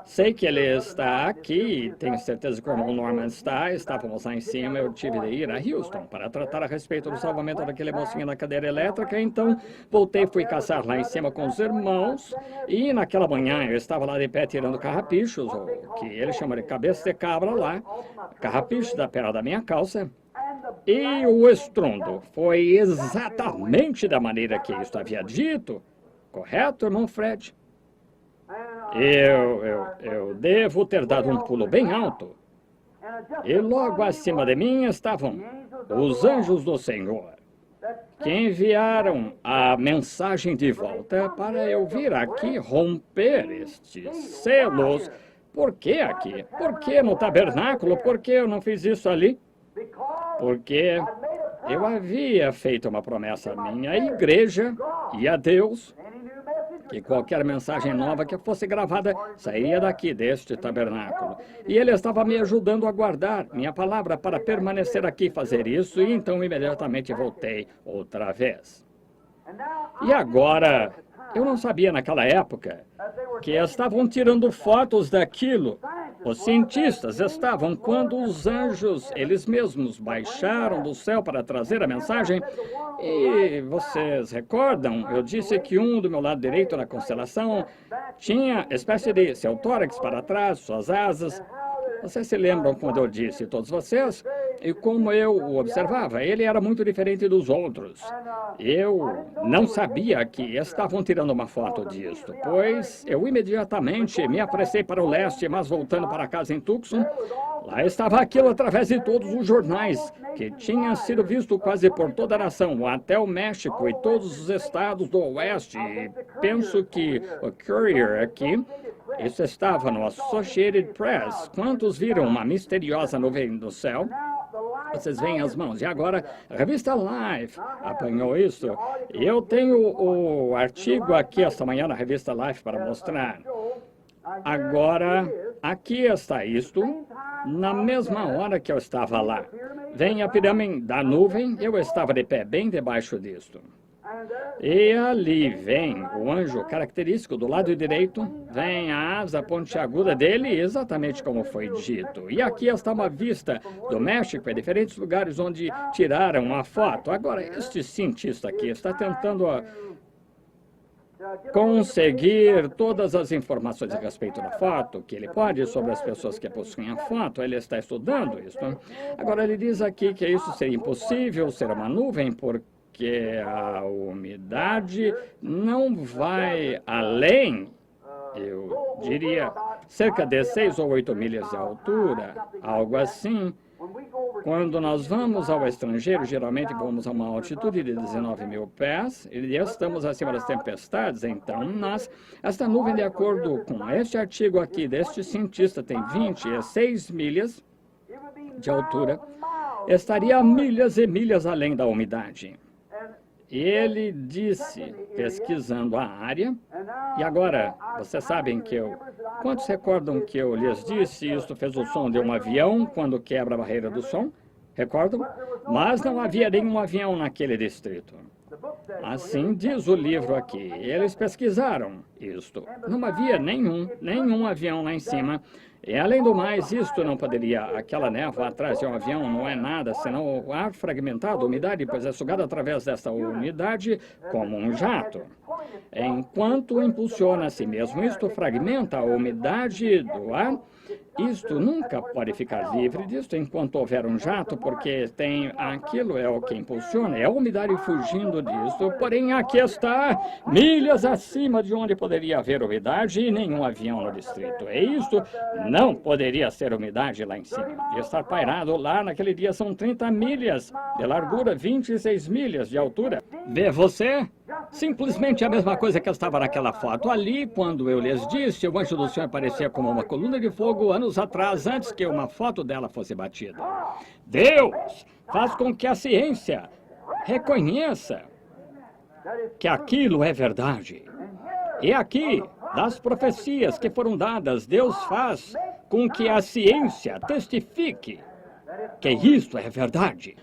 sei que ele está aqui, tenho certeza que o irmão Norman está, estávamos lá em cima, eu tive de ir a Houston para tratar a respeito do salvamento daquele mocinho na cadeira elétrica, então voltei, fui caçar lá em cima com os irmãos, e naquela manhã eu estava lá de pé tirando carrapichos, ou que ele chama de cabeça de cabra lá, carrapichos da perna da minha calça, e o estrondo foi exatamente da maneira que isso havia dito, correto, irmão Fred? Eu devo ter dado um pulo bem alto. E logo acima de mim estavam os anjos do Senhor, que enviaram a mensagem de volta para eu vir aqui romper estes selos. Por que aqui? Por que no tabernáculo? Por que eu não fiz isso ali? Porque eu havia feito uma promessa à minha igreja e a Deus, que qualquer mensagem nova que fosse gravada sairia daqui, deste tabernáculo. E ele estava me ajudando a guardar minha palavra para permanecer aqui e fazer isso, e então imediatamente voltei outra vez. E agora, eu não sabia naquela época que estavam tirando fotos daquilo. Os cientistas estavam quando os anjos, eles mesmos, baixaram do céu para trazer a mensagem. E vocês recordam, eu disse que um do meu lado direito na constelação tinha espécie de seu tórax para trás, suas asas. Vocês se lembram quando eu disse, todos vocês, e como eu o observava, ele era muito diferente dos outros. Eu não sabia que estavam tirando uma foto disto, pois eu imediatamente me apressei para o leste, mas voltando para casa em Tucson, lá estava aquilo através de todos os jornais, que tinha sido visto quase por toda a nação, até o México e todos os estados do oeste. E penso que o Courier aqui, isso estava no Associated Press. Quantos viram uma misteriosa nuvem no céu? Vocês veem as mãos. E agora, a revista Life apanhou isso. E eu tenho o artigo aqui esta manhã na revista Life para mostrar. Agora, aqui está isto, na mesma hora que eu estava lá. Vem a pirâmide da nuvem, eu estava de pé bem debaixo disto. E ali vem o anjo característico do lado direito, vem a asa pontiaguda dele, exatamente como foi dito. E aqui está uma vista do México, em diferentes lugares onde tiraram a foto. Agora, este cientista aqui está tentando conseguir todas as informações a respeito da foto, que ele pode, sobre as pessoas que possuem a foto, ele está estudando isso. Agora, ele diz aqui que isso seria impossível, ser uma nuvem, porque a umidade não vai além, eu diria, cerca de 6 ou 8 milhas de altura, algo assim. Quando nós vamos ao estrangeiro, geralmente vamos a uma altitude de 19 mil pés e estamos acima das tempestades, então esta nuvem, de acordo com este artigo aqui deste cientista, tem 26 milhas de altura, estaria milhas e milhas além da umidade. Ele disse, pesquisando a área, e agora, vocês sabem que quantos recordam que eu lhes disse, isto fez o som de um avião quando quebra a barreira do som? Recordam? Mas não havia nenhum avião naquele distrito. Assim diz o livro aqui. Eles pesquisaram isto. Não havia nenhum avião lá em cima. E, além do mais, isto não poderia, aquela névoa atrás de um avião não é nada, senão o ar fragmentado, a umidade, pois é sugada através dessa umidade como um jato. Enquanto impulsiona a si mesmo, isto fragmenta a umidade do ar. Isto nunca pode ficar livre disto enquanto houver um jato, porque aquilo é o que impulsiona, é a umidade fugindo disto. Porém, aqui está, milhas acima de onde poderia haver umidade e nenhum avião no distrito. E isto não poderia ser umidade lá em cima. De estar pairado lá naquele dia são 30 milhas de largura, 26 milhas de altura. Vê você? Simplesmente a mesma coisa que estava naquela foto. Ali, quando eu lhes disse, o anjo do Senhor aparecia como uma coluna de fogo anos atrás, antes que uma foto dela fosse batida. Deus faz com que a ciência reconheça que aquilo é verdade. E aqui, das profecias que foram dadas, Deus faz com que a ciência testifique que isto é verdade.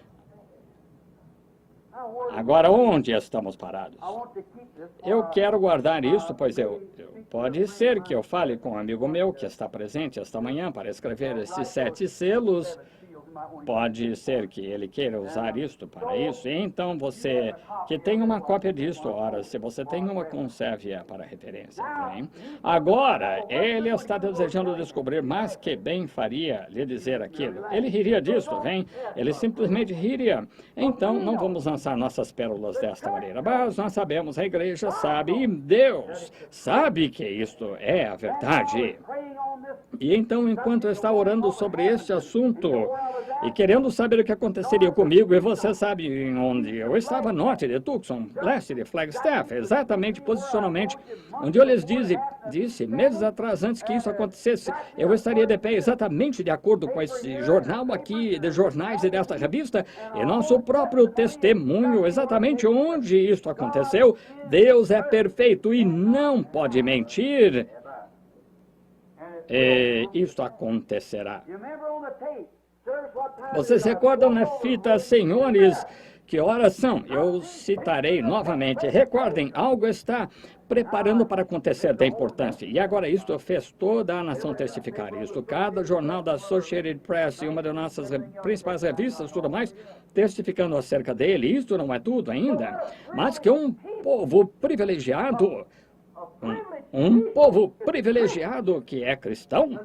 Agora, onde estamos parados? Eu quero guardar isso, pois pode ser que eu fale com um amigo meu que está presente esta manhã para escrever esses 7 selos. Pode ser que ele queira usar isto para isso. Então, você que tem uma cópia disto, ora, se você tem uma, conserve-a para referência. Bem? Agora, ele está desejando descobrir mais que bem faria lhe dizer aquilo. Ele riria disto, vem? Ele simplesmente riria. Então, não vamos lançar nossas pérolas desta maneira. Mas nós sabemos, a igreja sabe, e Deus sabe que isto é a verdade. E então, enquanto eu estava orando sobre este assunto e querendo saber o que aconteceria comigo, e você sabe onde eu estava, norte de Tucson, leste de Flagstaff, exatamente, posicionalmente, onde eu lhes disse, meses atrás, antes que isso acontecesse, eu estaria de pé exatamente de acordo com esse jornal aqui, de jornais e desta revista, e nosso próprio testemunho, exatamente onde isso aconteceu. Deus é perfeito e não pode mentir. E isto acontecerá. Vocês recordam na fita, senhores, que horas são? Eu citarei novamente. Recordem, algo está preparando para acontecer da importância. E agora isto fez toda a nação testificar isto. Cada jornal da Associated Press e uma das nossas principais revistas, tudo mais, testificando acerca dele. Isto não é tudo ainda, mas que um povo privilegiado, um povo privilegiado que é cristão,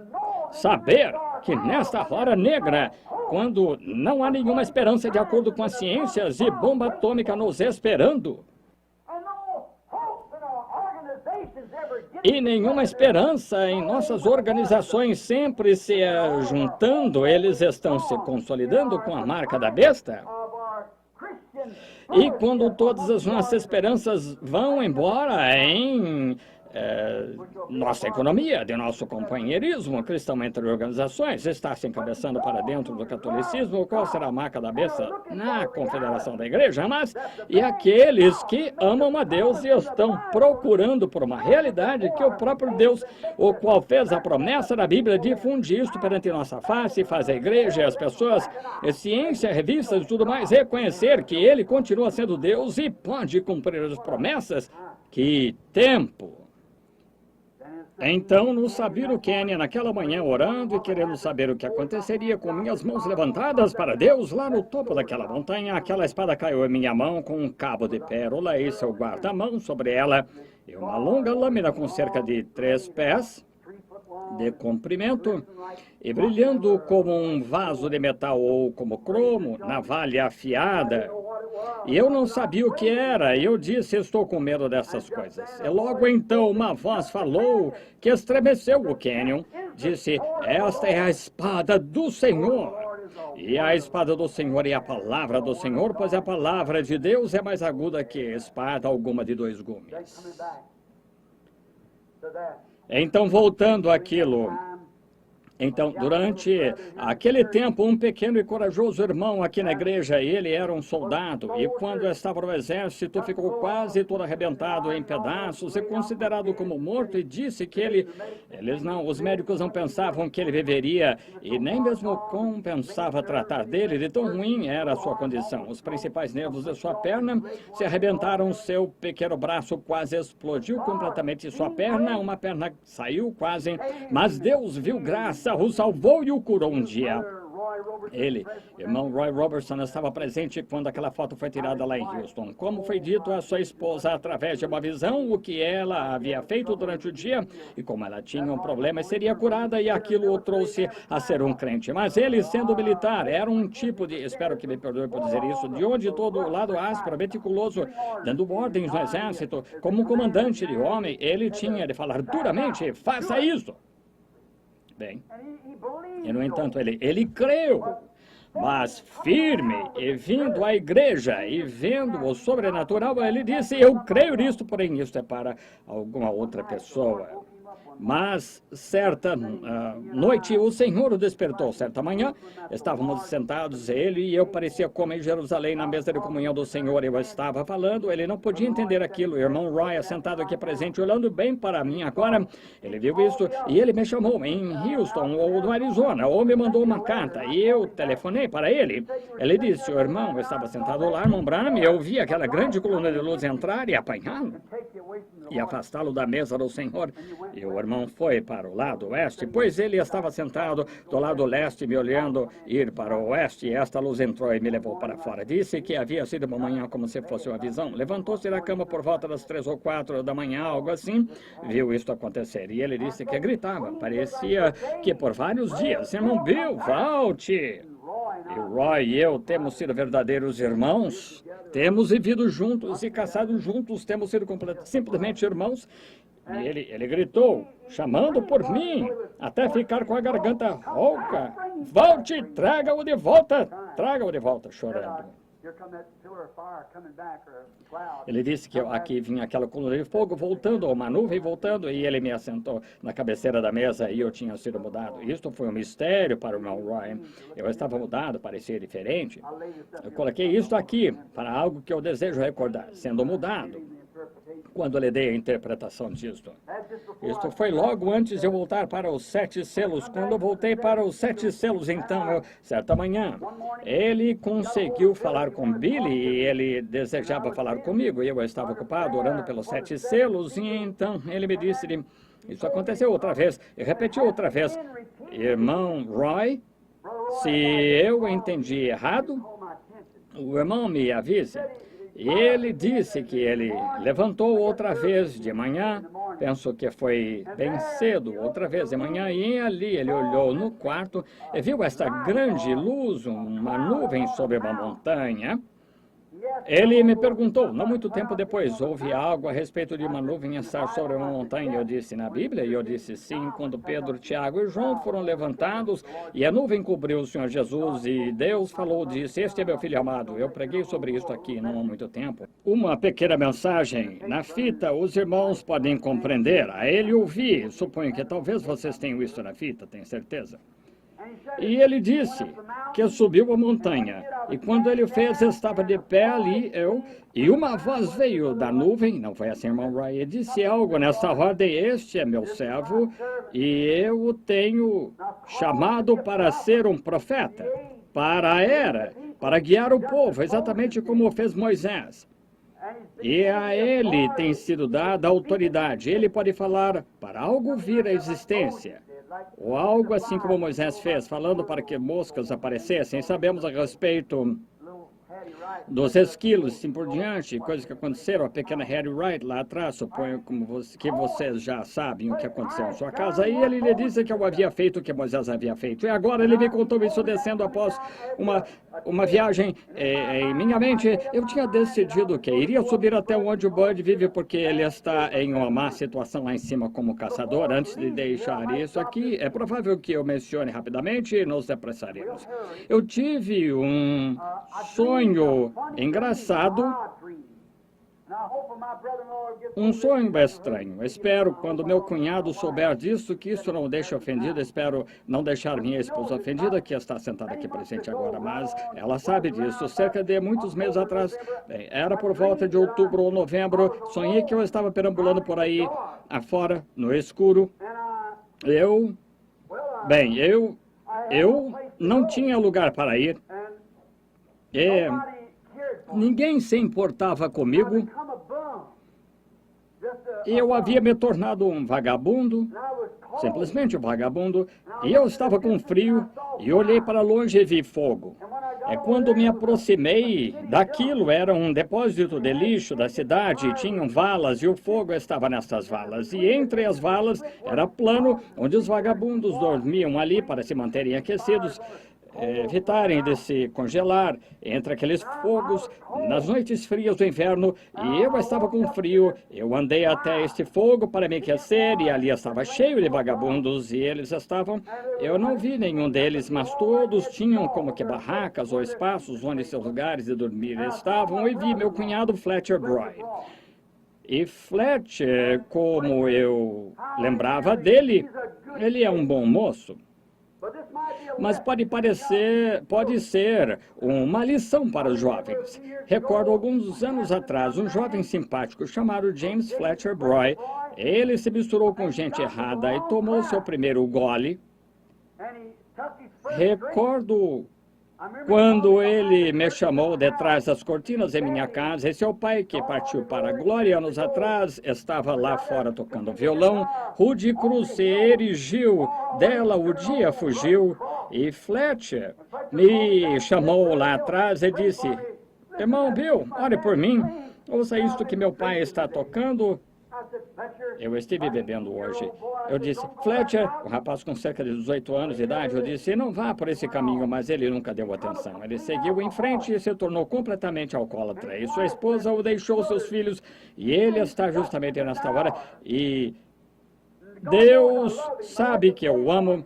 saber que nesta hora negra, quando não há nenhuma esperança de acordo com as ciências e bomba atômica nos esperando, e nenhuma esperança em nossas organizações sempre se juntando, eles estão se consolidando com a marca da besta. E quando todas as nossas esperanças vão embora em nossa economia, de nosso companheirismo cristão entre organizações, está se encabeçando para dentro do catolicismo, qual será a marca da besta na confederação da igreja? Mas, e aqueles que amam a Deus e estão procurando por uma realidade que o próprio Deus, o qual fez a promessa da Bíblia, difunde isto perante nossa face, faz a igreja e as pessoas, a ciência, revistas e tudo mais, reconhecer que Ele continua sendo Deus e pode cumprir as promessas. Que tempo! Então, no Sabino Canyon, naquela manhã, orando e querendo saber o que aconteceria, com minhas mãos levantadas para Deus, lá no topo daquela montanha, aquela espada caiu em minha mão com um cabo de pérola e seu guarda-mão sobre ela, e uma longa lâmina com cerca de 3 pés de comprimento, e brilhando como um vaso de metal ou como cromo, navalha afiada. E eu não sabia o que era, e eu disse, estou com medo dessas coisas. E logo então uma voz falou que estremeceu o cânion, disse, esta é a espada do Senhor. E a espada do Senhor é a palavra do Senhor, pois a palavra de Deus é mais aguda que espada alguma de 2 gumes. Então, voltando àquilo, então, durante aquele tempo, um pequeno e corajoso irmão aqui na igreja, ele era um soldado, e quando estava no exército, ficou quase todo arrebentado em pedaços e considerado como morto, e disse que os médicos não pensavam que ele viveria, e nem mesmo compensava tratar dele, de tão ruim era a sua condição. Os principais nervos de sua perna se arrebentaram, seu pequeno braço quase explodiu completamente sua perna, uma perna saiu quase, mas Deus viu graça, o salvou e o curou um dia. Ele, irmão Roy Robertson, estava presente quando aquela foto foi tirada lá em Houston. Como foi dito à sua esposa através de uma visão, o que ela havia feito durante o dia e como ela tinha um problema, seria curada, e aquilo o trouxe a ser um crente. Mas ele, sendo militar, era um tipo de, espero que me perdoe por dizer isso, de onde todo o lado áspero, meticuloso, dando ordens no exército, como um comandante de homem, ele tinha de falar duramente, faça isso. Bem, e no entanto, ele creu, mas firme e vindo à igreja e vendo o sobrenatural, ele disse, eu creio nisto, porém isto é para alguma outra pessoa. Mas certa noite o Senhor o despertou. Certa manhã, estávamos sentados, ele e eu, parecia como em Jerusalém, na mesa de comunhão do Senhor. Eu estava falando, ele não podia entender aquilo. O irmão Roy, sentado aqui presente, olhando bem para mim agora, ele viu isso e ele me chamou em Houston ou no Arizona, ou me mandou uma carta e eu telefonei para ele. Ele disse, o irmão estava sentado lá, irmão Branham, e eu vi aquela grande coluna de luz entrar e apanhá-lo e afastá-lo da mesa do Senhor. E o irmão foi para o lado oeste, pois ele estava sentado do lado leste, me olhando ir para o oeste, e esta luz entrou e me levou para fora. Disse que havia sido uma manhã como se fosse uma visão. Levantou-se da cama por volta das 3 ou 4 da manhã, algo assim, viu isto acontecer. E ele disse que gritava, parecia que por vários dias, irmão Bill, volte! E Roy e eu temos sido verdadeiros irmãos, temos vivido juntos e caçado juntos, temos sido simplesmente irmãos. E ele gritou, chamando por mim, até ficar com a garganta rouca. Volte, traga-o de volta, chorando. Ele disse que aqui vinha aquela coluna de fogo voltando, uma nuvem voltando, e ele me assentou na cabeceira da mesa e eu tinha sido mudado. Isto foi um mistério para o irmão Ryan. Eu estava mudado, parecia diferente. Eu coloquei isto aqui para algo que eu desejo recordar, sendo mudado. Quando lhe dei a interpretação disto. Isto foi logo antes de eu voltar para os 7 selos. Quando eu voltei para os 7 selos, então, certa manhã, ele conseguiu falar com Billy e ele desejava falar comigo. E eu estava ocupado orando pelos 7 selos e então ele me disse, isso aconteceu outra vez, e repetiu outra vez, irmão Roy, se eu entendi errado, o irmão me avise. E ele disse que ele levantou outra vez de manhã, penso que foi bem cedo, outra vez de manhã, e ali ele olhou no quarto e viu esta grande luz, uma nuvem sobre uma montanha. Ele me perguntou, não muito tempo depois, houve algo a respeito de uma nuvem estar sobre uma montanha? Eu disse, na Bíblia? E eu disse, sim, quando Pedro, Tiago e João foram levantados e a nuvem cobriu o Senhor Jesus e Deus falou, disse, este é meu filho amado. Eu preguei sobre isso aqui não há muito tempo. Uma pequena mensagem na fita, os irmãos podem compreender. A ele ouvir, suponho que talvez vocês tenham isso na fita, tenho certeza. E ele disse que subiu a montanha, e quando ele fez, estava de pé ali, e uma voz veio da nuvem, não foi assim, irmão Roy, e disse algo nessa ordem, este é meu servo, e eu o tenho chamado para ser um profeta, para a era, para guiar o povo, exatamente como fez Moisés. E a ele tem sido dada autoridade, ele pode falar para algo vir à existência. Ou algo assim como Moisés fez, falando para que moscas aparecessem. Sabemos a respeito dos esquilos, assim por diante, coisas que aconteceram. A pequena Hattie Wright lá atrás, suponho que vocês já sabem o que aconteceu em sua casa. E ele lhe disse que eu havia feito o que Moisés havia feito. E agora ele me contou isso descendo após uma viagem em minha mente. Eu tinha decidido que iria subir até onde o Bud vive, porque ele está em uma má situação lá em cima como caçador. Antes de deixar isso aqui, é provável que eu mencione rapidamente e nos apressaremos. Eu tive um sonho engraçado, um sonho estranho. Espero, quando meu cunhado souber disso, que isso não o deixe ofendido. Espero não deixar minha esposa ofendida, que está sentada aqui presente agora, mas ela sabe disso. Cerca de muitos meses atrás, era por volta de outubro ou novembro, sonhei que eu estava perambulando por aí, afora, no escuro. Eu não tinha lugar para ir. Ninguém se importava comigo. Eu havia me tornado um vagabundo, simplesmente um vagabundo, e eu estava com frio e olhei para longe e vi fogo. Quando me aproximei daquilo, era um depósito de lixo da cidade, tinham valas e o fogo estava nessas valas. E entre as valas era plano onde os vagabundos dormiam ali para se manterem aquecidos. evitarem de se congelar entre aqueles fogos nas noites frias do inverno, e eu estava com frio. Eu andei até este fogo para me aquecer, e ali estava cheio de vagabundos, e eles estavam... Eu não vi nenhum deles, mas todos tinham como que barracas ou espaços onde seus lugares de dormir estavam, e vi meu cunhado Fletcher Broy. E Fletcher, como eu lembrava dele, ele é um bom moço. Mas pode ser uma lição para os jovens. Recordo alguns anos atrás, um jovem simpático chamado James Fletcher Broy. Ele se misturou com gente errada e tomou seu primeiro gole. Recordo quando ele me chamou detrás das cortinas em minha casa, e seu pai, que partiu para a glória anos atrás, estava lá fora tocando violão. Rudy Cruz se erigiu dela, o dia fugiu, e Fletcher me chamou lá atrás e disse: irmão Bill, ore por mim, ouça isto que meu pai está tocando. Eu estive bebendo hoje. Eu disse: Fletcher, um rapaz com cerca de 18 anos de idade, eu disse: não vá por esse caminho, mas ele nunca deu atenção. Ele seguiu em frente e se tornou completamente alcoólatra. E sua esposa o deixou, seus filhos, e ele está justamente nesta hora. E Deus sabe que eu o amo.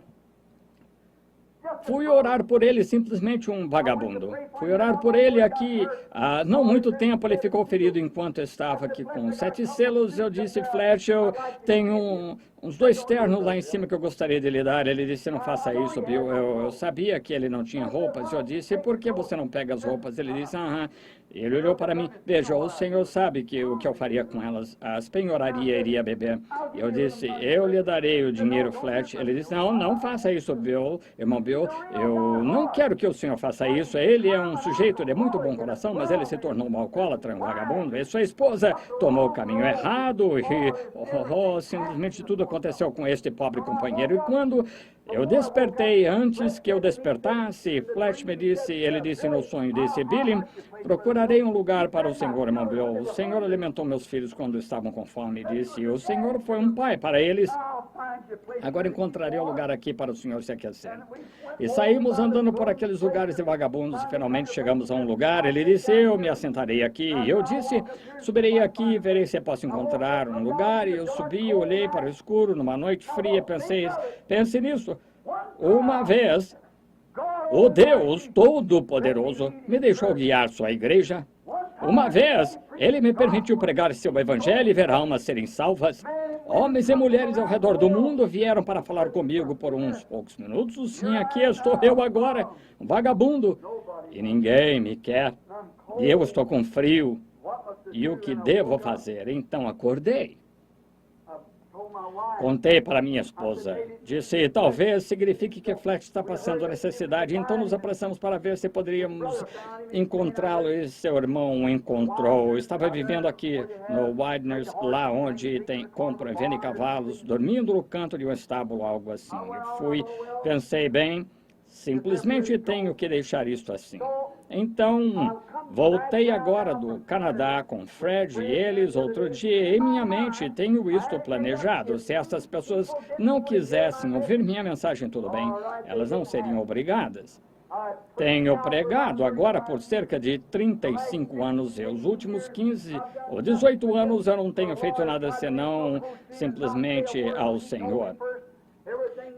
Fui orar por ele, simplesmente um vagabundo. Fui orar por ele aqui, há não muito tempo, ele ficou ferido enquanto eu estava aqui com 7 selos. Eu disse: Fletcher, eu tenho uns 2 ternos lá em cima que eu gostaria de lhe dar. Ele disse: não faça isso, Bill. Eu sabia que ele não tinha roupas. Eu disse: por que você não pega as roupas? Ele disse: aham. Ele olhou para mim: veja, o senhor sabe que o que eu faria com elas, as penhoraria, iria beber. Eu disse: eu lhe darei o dinheiro, Fletcher. Ele disse: não, não faça isso, Bill, irmão Bill. Eu não quero que o senhor faça isso. Ele é um sujeito de muito bom coração, mas ele se tornou um alcoólatra, um vagabundo. E sua esposa tomou o caminho errado e simplesmente tudo aconteceu com este pobre companheiro. E quando eu despertei, antes que eu despertasse, Fletcher me disse, ele disse no sonho, disse: Billy, procurarei um lugar para o senhor, irmão Bill. O senhor alimentou meus filhos quando estavam com fome, disse. O senhor foi um pai para eles. Agora encontrarei um lugar aqui para o senhor se aquecer. E saímos andando por aqueles lugares de vagabundos e finalmente chegamos a um lugar. Ele disse: eu me assentarei aqui. E eu disse: subirei aqui e verei se posso encontrar um lugar. E eu subi, olhei para o escuro, numa noite fria, pense nisso. Uma vez, o Deus Todo-Poderoso me deixou guiar sua igreja. Uma vez, ele me permitiu pregar seu evangelho e ver almas serem salvas. Homens e mulheres ao redor do mundo vieram para falar comigo por uns poucos minutos. Sim, aqui estou eu agora, um vagabundo, e ninguém me quer. E eu estou com frio. E o que devo fazer? Então acordei. Contei para minha esposa. Disse: talvez signifique que Fletcher está passando necessidade, então nos apressamos para ver se poderíamos encontrá-lo. E seu irmão o encontrou. Estava vivendo aqui no Widener's, lá onde compram e vendem cavalos, dormindo no canto de um estábulo, algo assim. Pensei bem, simplesmente tenho que deixar isto assim. Então, voltei agora do Canadá com Fred e eles outro dia. Em minha mente tenho isto planejado. Se essas pessoas não quisessem ouvir minha mensagem, tudo bem, elas não seriam obrigadas. Tenho pregado agora por cerca de 35 anos. E os últimos 15 ou 18 anos eu não tenho feito nada senão simplesmente ao Senhor.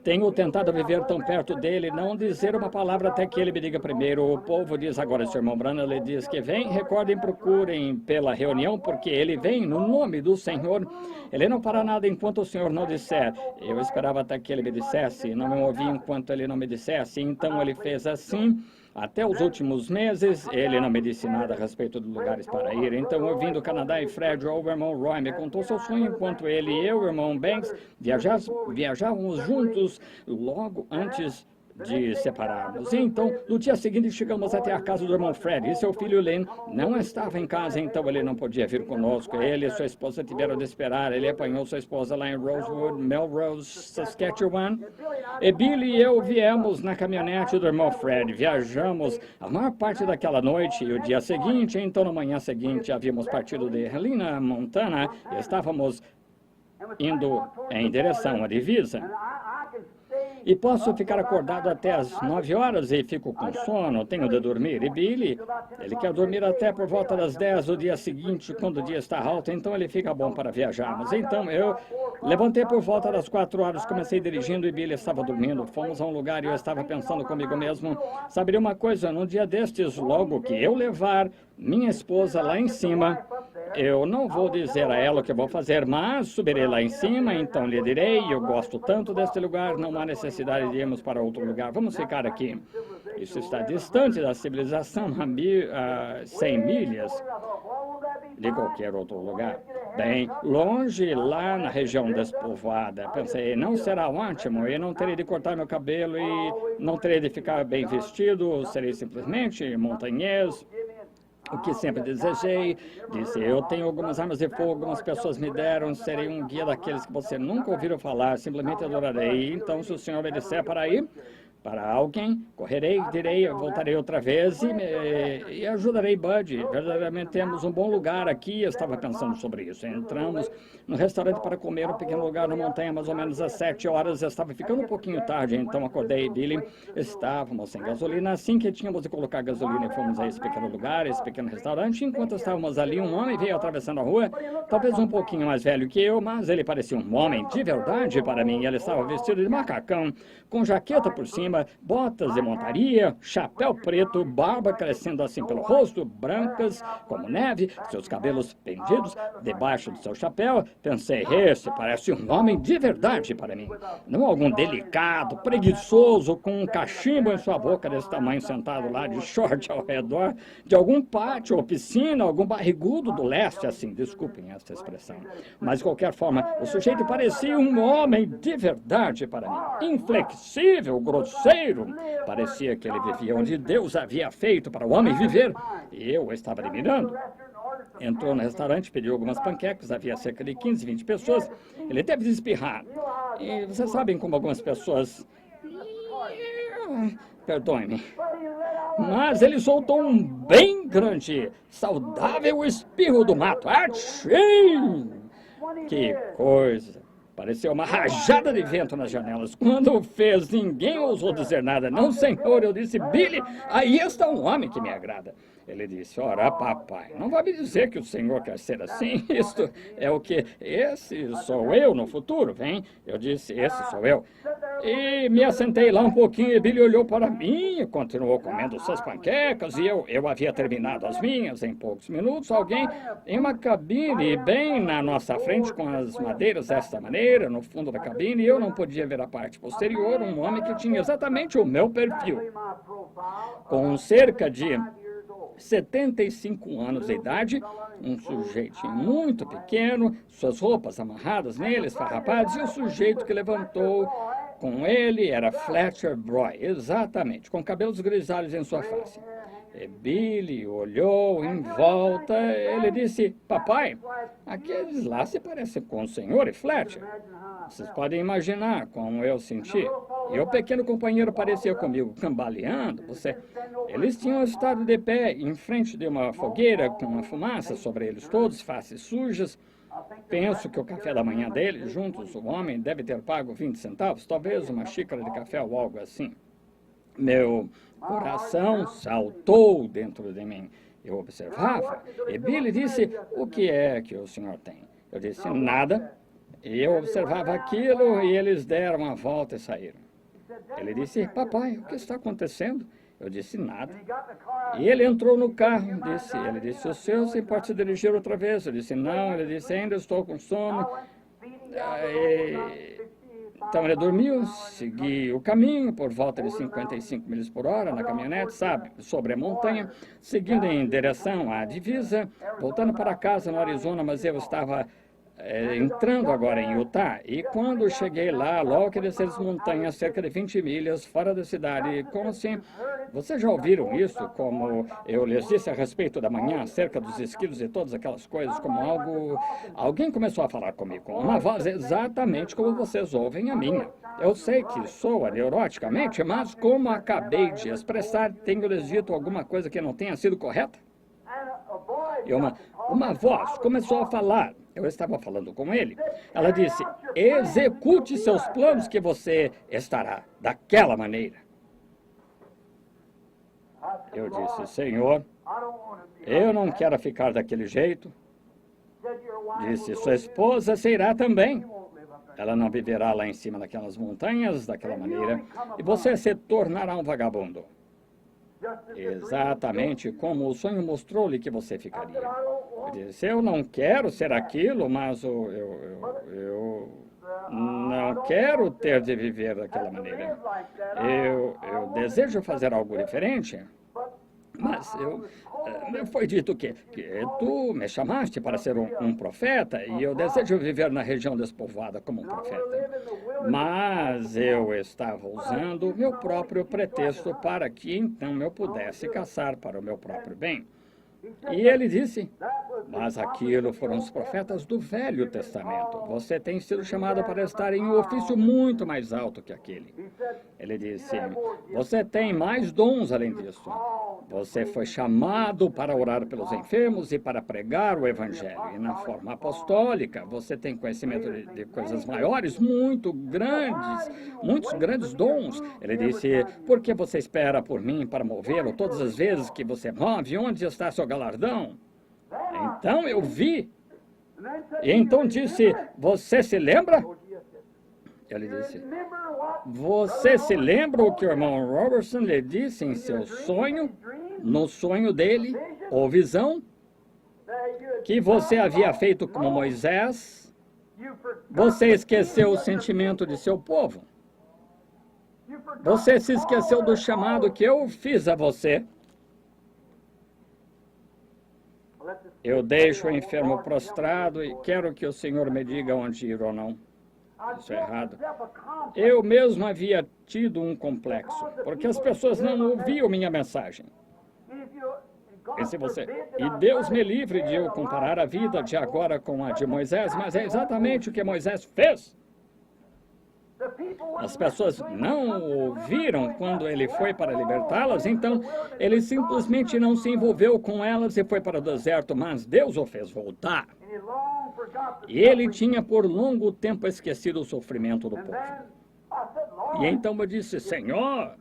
Tenho tentado viver tão perto dele, não dizer uma palavra até que ele me diga primeiro. O povo diz agora: seu irmão Branham, ele diz que vem, recordem, procurem pela reunião, porque ele vem no nome do Senhor. Ele não fará nada enquanto o Senhor não disser. Eu esperava até que ele me dissesse, não me ouvi enquanto ele não me dissesse. Então ele fez assim. Até os últimos meses, ele não me disse nada a respeito de lugares para ir. Então, eu vim do Canadá e Fred, o irmão Roy, me contou seu sonho enquanto ele e eu, o irmão Banks, viajávamos juntos logo antes de separarmos. Então, no dia seguinte, chegamos até a casa do irmão Fred. E seu filho Len não estava em casa, então ele não podia vir conosco. Ele e sua esposa tiveram de esperar. Ele apanhou sua esposa lá em Rosewood, Melrose, Saskatchewan. E Billy e eu viemos na caminhonete do irmão Fred. Viajamos a maior parte daquela noite e o dia seguinte. Então, na manhã seguinte, havíamos partido de Helena, Montana, e estávamos indo em direção à divisa. e posso ficar acordado até as 9 horas e fico com sono, tenho de dormir. E Billy, ele quer dormir até por volta das 10 do dia seguinte, quando o dia está alto, então ele fica bom para viajarmos. Então eu levantei por volta das 4 horas, comecei dirigindo e Billy estava dormindo. Fomos a um lugar e eu estava pensando comigo mesmo, saberia uma coisa, num dia destes, logo que eu levar minha esposa lá em cima, eu não vou dizer a ela o que vou fazer, mas subirei lá em cima, então lhe direi, eu gosto tanto deste lugar, não há necessidade de irmos para outro lugar, vamos ficar aqui. Isso está distante da civilização a 100 milhas de qualquer outro lugar. Bem longe, lá na região despovoada. Pensei, não será ótimo, eu não terei de cortar meu cabelo e não terei de ficar bem vestido, serei simplesmente montanhês. O que sempre desejei, disse, eu tenho algumas armas de fogo, algumas pessoas me deram, serei um guia daqueles que você nunca ouviu falar, simplesmente adorarei. Então, se o senhor me disser para ir para alguém, correrei, direi, voltarei outra vez e ajudarei Bud. Verdadeiramente temos um bom lugar aqui, eu estava pensando sobre isso. Entramos no restaurante para comer, um pequeno lugar na montanha, mais ou menos às 7 horas, estava ficando um pouquinho tarde, então acordei Billy, estávamos sem gasolina, assim que tínhamos de colocar gasolina, fomos a esse pequeno lugar, esse pequeno restaurante, enquanto estávamos ali, um homem veio atravessando a rua, talvez um pouquinho mais velho que eu, mas ele parecia um homem de verdade para mim, ele estava vestido de macacão, com jaqueta por cima, botas de montaria, chapéu preto, barba crescendo assim pelo rosto, brancas como neve, seus cabelos pendidos debaixo do seu chapéu. Pensei, esse parece um homem de verdade para mim. Não algum delicado, preguiçoso, com um cachimbo em sua boca desse tamanho, sentado lá de short ao redor de algum pátio ou piscina, algum barrigudo do leste, assim, desculpem essa expressão. Mas, de qualquer forma, o sujeito parecia um homem de verdade para mim. Inflexível, grosseiro, parecia que ele vivia onde Deus havia feito para o homem viver, e eu o estava admirando. Entrou no restaurante, pediu algumas panquecas, havia cerca de 15, 20 pessoas, ele teve de espirrar. E vocês sabem como algumas pessoas... Perdoe-me. Mas ele soltou um bem grande, saudável espirro do mato. Achei! Que coisa! Pareceu uma rajada de vento nas janelas. Quando fez, ninguém ousou dizer nada. Não, senhor, eu disse, Billy, aí está um homem que me agrada. Ele disse, ora, papai, não vai me dizer que o senhor quer ser assim? Isto é o que? Esse sou eu no futuro, vem? Eu disse, esse sou eu. E me assentei lá um pouquinho e Billy olhou para mim e continuou comendo suas panquecas e eu havia terminado as minhas em poucos minutos. Alguém em uma cabine bem na nossa frente com as madeiras desta maneira, no fundo da cabine, e eu não podia ver a parte posterior, um homem que tinha exatamente o meu perfil, com cerca de 75 anos de idade, um sujeito muito pequeno, suas roupas amarradas nele, esfarrapadas, e o sujeito que levantou com ele era Fletcher Broy, exatamente, com cabelos grisalhos em sua face. E Billy olhou em volta, ele disse, papai, aqueles lá se parecem com o senhor e Fletcher. Vocês podem imaginar como eu senti. E o pequeno companheiro parecia comigo, cambaleando. Eles tinham estado de pé em frente de uma fogueira com uma fumaça sobre eles todos, faces sujas. Penso que o café da manhã deles, juntos, o homem deve ter pago 20 centavos, talvez uma xícara de café ou algo assim. Meu coração saltou dentro de mim. Eu observava e Billy disse, o que é que o senhor tem? Eu disse, nada. E eu observava aquilo e eles deram a volta e saíram. Ele disse, papai, o que está acontecendo? Eu disse, nada. E ele entrou no carro, ele disse, o senhor se pode se dirigir outra vez? Eu disse, não. Ele disse, ainda estou com sono. Então ele dormiu, segui o caminho por volta de 55 milhas por hora na caminhonete, sabe, sobre a montanha, seguindo em direção à divisa, voltando para casa no Arizona, mas eu estava entrando agora em Utah, e quando cheguei lá, logo que desci as montanhas, cerca de 20 milhas fora da cidade, como assim, vocês já ouviram isso, como eu lhes disse a respeito da manhã, acerca dos esquilos e todas aquelas coisas, como alguém começou a falar comigo, com uma voz exatamente como vocês ouvem a minha. Eu sei que soa neuroticamente, mas como acabei de expressar, tenho lhes dito alguma coisa que não tenha sido correta? E uma voz começou a falar. Eu estava falando com ele. Ela disse, execute seus planos que você estará daquela maneira. Eu disse, Senhor, eu não quero ficar daquele jeito. Disse, sua esposa se irá também. Ela não viverá lá em cima daquelas montanhas, daquela maneira, e você se tornará um vagabundo. Exatamente como o sonho mostrou-lhe que você ficaria. Eu disse, eu não quero ser aquilo, mas eu não quero ter de viver daquela maneira. Eu desejo fazer algo diferente. Mas me foi dito que tu me chamaste para ser um profeta e eu desejo viver na região despovoada como um profeta. Mas eu estava usando o meu próprio pretexto para que então eu pudesse caçar para o meu próprio bem. E ele disse, mas aquilo foram os profetas do Velho Testamento. Você tem sido chamado para estar em um ofício muito mais alto que aquele. Ele disse, você tem mais dons além disso. Você foi chamado para orar pelos enfermos e para pregar o Evangelho. E na forma apostólica, você tem conhecimento de coisas maiores, muitos grandes dons. Ele disse, por que você espera por mim para movê-lo todas as vezes que você move? Onde está seu galardão? Então eu vi. E então disse, você se lembra? Ele disse, você se lembra o que o irmão Robertson lhe disse em seu sonho, no sonho dele, ou visão, que você havia feito como Moisés? Você esqueceu o sentimento de seu povo. Você se esqueceu do chamado que eu fiz a você. Eu deixo o enfermo prostrado e quero que o Senhor me diga onde ir ou não. Isso é errado. Eu mesmo havia tido um complexo, porque as pessoas não ouviam minha mensagem. E Deus me livre de eu comparar a vida de agora com a de Moisés, mas é exatamente o que Moisés fez. As pessoas não ouviram quando ele foi para libertá-las, então ele simplesmente não se envolveu com elas e foi para o deserto, mas Deus o fez voltar. E ele tinha por longo tempo esquecido o sofrimento do povo. E então eu disse, Senhor,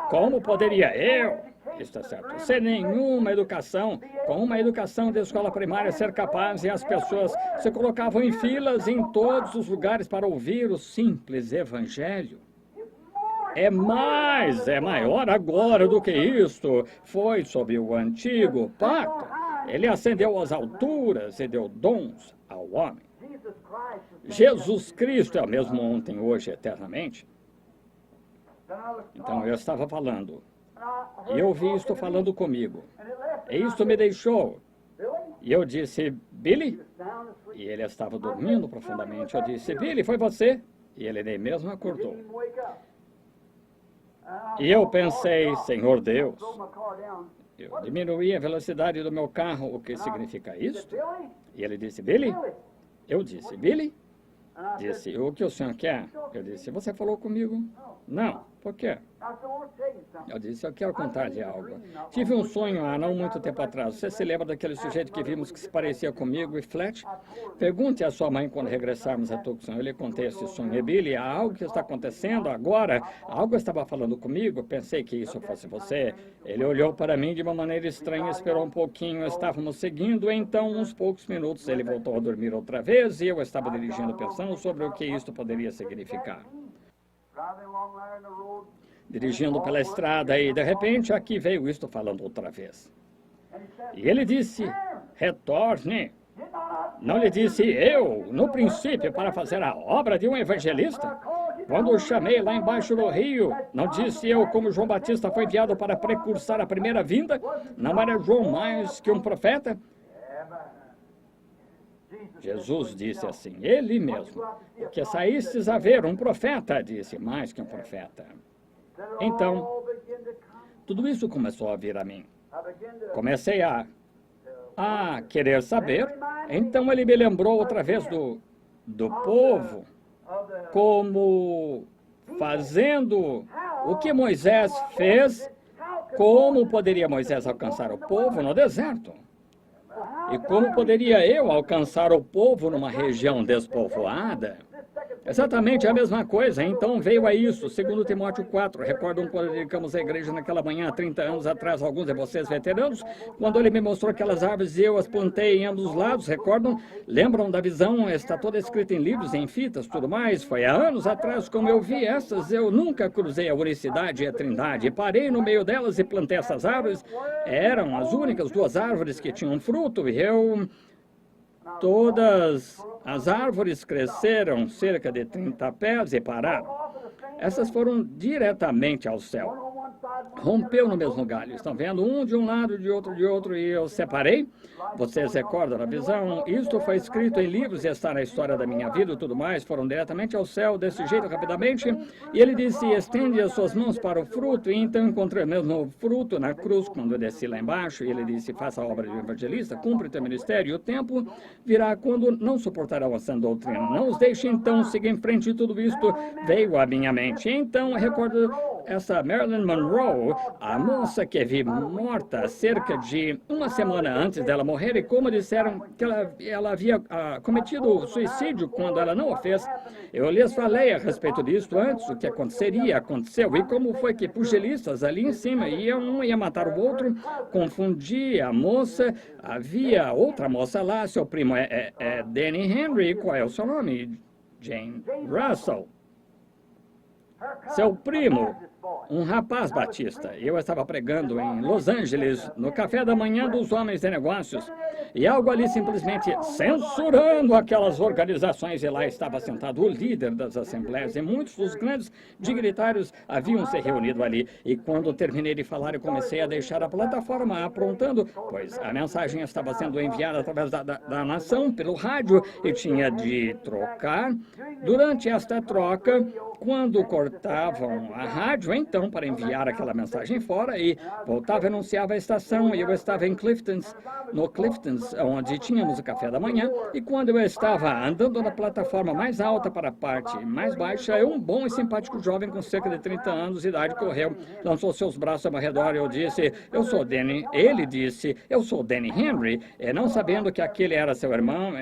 como poderia eu, está certo, sem nenhuma educação, com uma educação de escola primária, ser capaz, e as pessoas se colocavam em filas em todos os lugares para ouvir o simples evangelho? É maior agora do que isto. Foi sob o antigo pacto. Ele ascendeu às alturas e deu dons ao homem. Jesus Cristo é o mesmo ontem, hoje, eternamente. Então eu estava falando, e eu ouvi isto falando comigo, e isto me deixou. E eu disse, Billy? E ele estava dormindo profundamente. Eu disse, Billy, foi você? E ele nem mesmo acordou. E eu pensei, Senhor Deus, eu diminuí a velocidade do meu carro, o que significa isto? E ele disse, Billy? Eu disse, Billy? Disse, o que o senhor quer? Eu disse, você falou comigo? Não, por quê? Eu disse, eu quero contar-lhe algo. Tive um sonho há não muito tempo atrás. Você se lembra daquele sujeito que vimos que se parecia comigo e Fletch? Pergunte à sua mãe quando regressarmos a Tucson. Eu lhe contei esse sonho. E Billy, há algo que está acontecendo agora. Algo estava falando comigo. Pensei que isso fosse você. Ele olhou para mim de uma maneira estranha, esperou um pouquinho. Estávamos seguindo. Então, uns poucos minutos, ele voltou a dormir outra vez e eu estava dirigindo pensando sobre o que isto poderia significar. Dirigindo pela estrada e, de repente, aqui veio isto falando outra vez. E ele disse, retorne. Não lhe disse eu, no princípio, para fazer a obra de um evangelista? Quando o chamei lá embaixo do rio, não disse eu como João Batista foi enviado para precursar a primeira vinda? Não era João mais que um profeta? Jesus disse assim, ele mesmo, que saístes a ver um profeta, disse, mais que um profeta. Então, tudo isso começou a vir a mim. Comecei a querer saber. Então ele me lembrou outra vez do povo, como fazendo o que Moisés fez, como poderia Moisés alcançar o povo no deserto. E como poderia eu alcançar o povo numa região despovoada? Exatamente a mesma coisa, então veio a isso, segundo Timóteo 4, recordam quando dedicamos a igreja naquela manhã, há 30 anos atrás, alguns de vocês veteranos, quando ele me mostrou aquelas árvores e eu as plantei em ambos os lados, recordam? Lembram da visão? Está toda escrita em livros, em fitas, tudo mais, foi há anos atrás, como eu vi essas, eu nunca cruzei a unicidade e a trindade, parei no meio delas e plantei essas árvores, eram as únicas duas árvores que tinham fruto, e todas as árvores cresceram cerca de 30 pés e pararam. Essas foram diretamente ao céu. Rompeu no mesmo galho. Estão vendo? Um de um lado, de outro, e eu separei. Vocês recordam da visão? Isto foi escrito em livros e está na história da minha vida e tudo mais. Foram diretamente ao céu, desse jeito, rapidamente. E ele disse, estende as suas mãos para o fruto. E então encontrei mesmo o fruto na cruz, quando eu desci lá embaixo. E ele disse, faça a obra de um evangelista, cumpre teu ministério. E o tempo virá quando não suportarão a sã doutrina. Não os deixe, então, seguir em frente. E tudo isto veio à minha mente. Então, recordo essa Marilyn Monroe, a moça que vi morta cerca de uma semana antes dela morrer, e como disseram que ela havia cometido suicídio quando ela não o fez. Eu lhes falei a respeito disso antes, o que aconteceria, aconteceu, e como foi que pugilistas ali em cima um ia matar o outro, confundia a moça, havia outra moça lá, seu primo é Danny Henry, qual é o seu nome? Jane Russell. Seu primo, um rapaz batista. Eu estava pregando em Los Angeles, no café da manhã dos homens de negócios, e algo ali simplesmente censurando aquelas organizações, e lá estava sentado o líder das assembleias, e muitos dos grandes dignitários haviam se reunido ali. E quando terminei de falar, eu comecei a deixar a plataforma aprontando, pois a mensagem estava sendo enviada através da nação, pelo rádio, e tinha de trocar. Durante esta troca, quando cortavam a rádio, então, para enviar aquela mensagem fora, e voltava e anunciava a estação, e eu estava em Cliftons, no Cliftons, onde tínhamos o café da manhã, e quando eu estava andando na plataforma mais alta para a parte mais baixa, um bom e simpático jovem com cerca de 30 anos de idade correu, lançou seus braços ao meu redor, e eu disse, eu sou Danny, ele disse, eu sou Danny Henry, não sabendo que aquele era seu irmão,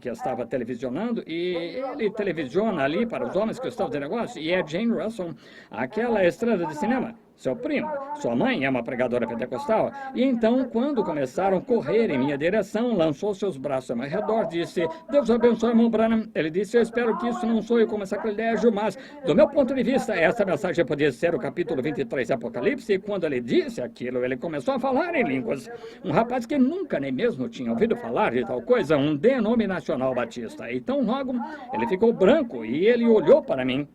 que estava televisionando, e ele televisiona ali para os homens que estavam de negócio, e é Jane Russell, aquela estrela de cinema, seu primo. Sua mãe é uma pregadora pentecostal. E então, quando começaram a correr em minha direção, lançou seus braços ao meu redor, disse, Deus abençoe, irmão Branham. Ele disse, eu espero que isso não soe como sacrilégio, mas, do meu ponto de vista, essa mensagem podia ser o capítulo 23 de Apocalipse, e quando ele disse aquilo, ele começou a falar em línguas. Um rapaz que nunca nem mesmo tinha ouvido falar de tal coisa, um denominacional batista. Então, logo, ele ficou branco, e ele olhou para mim.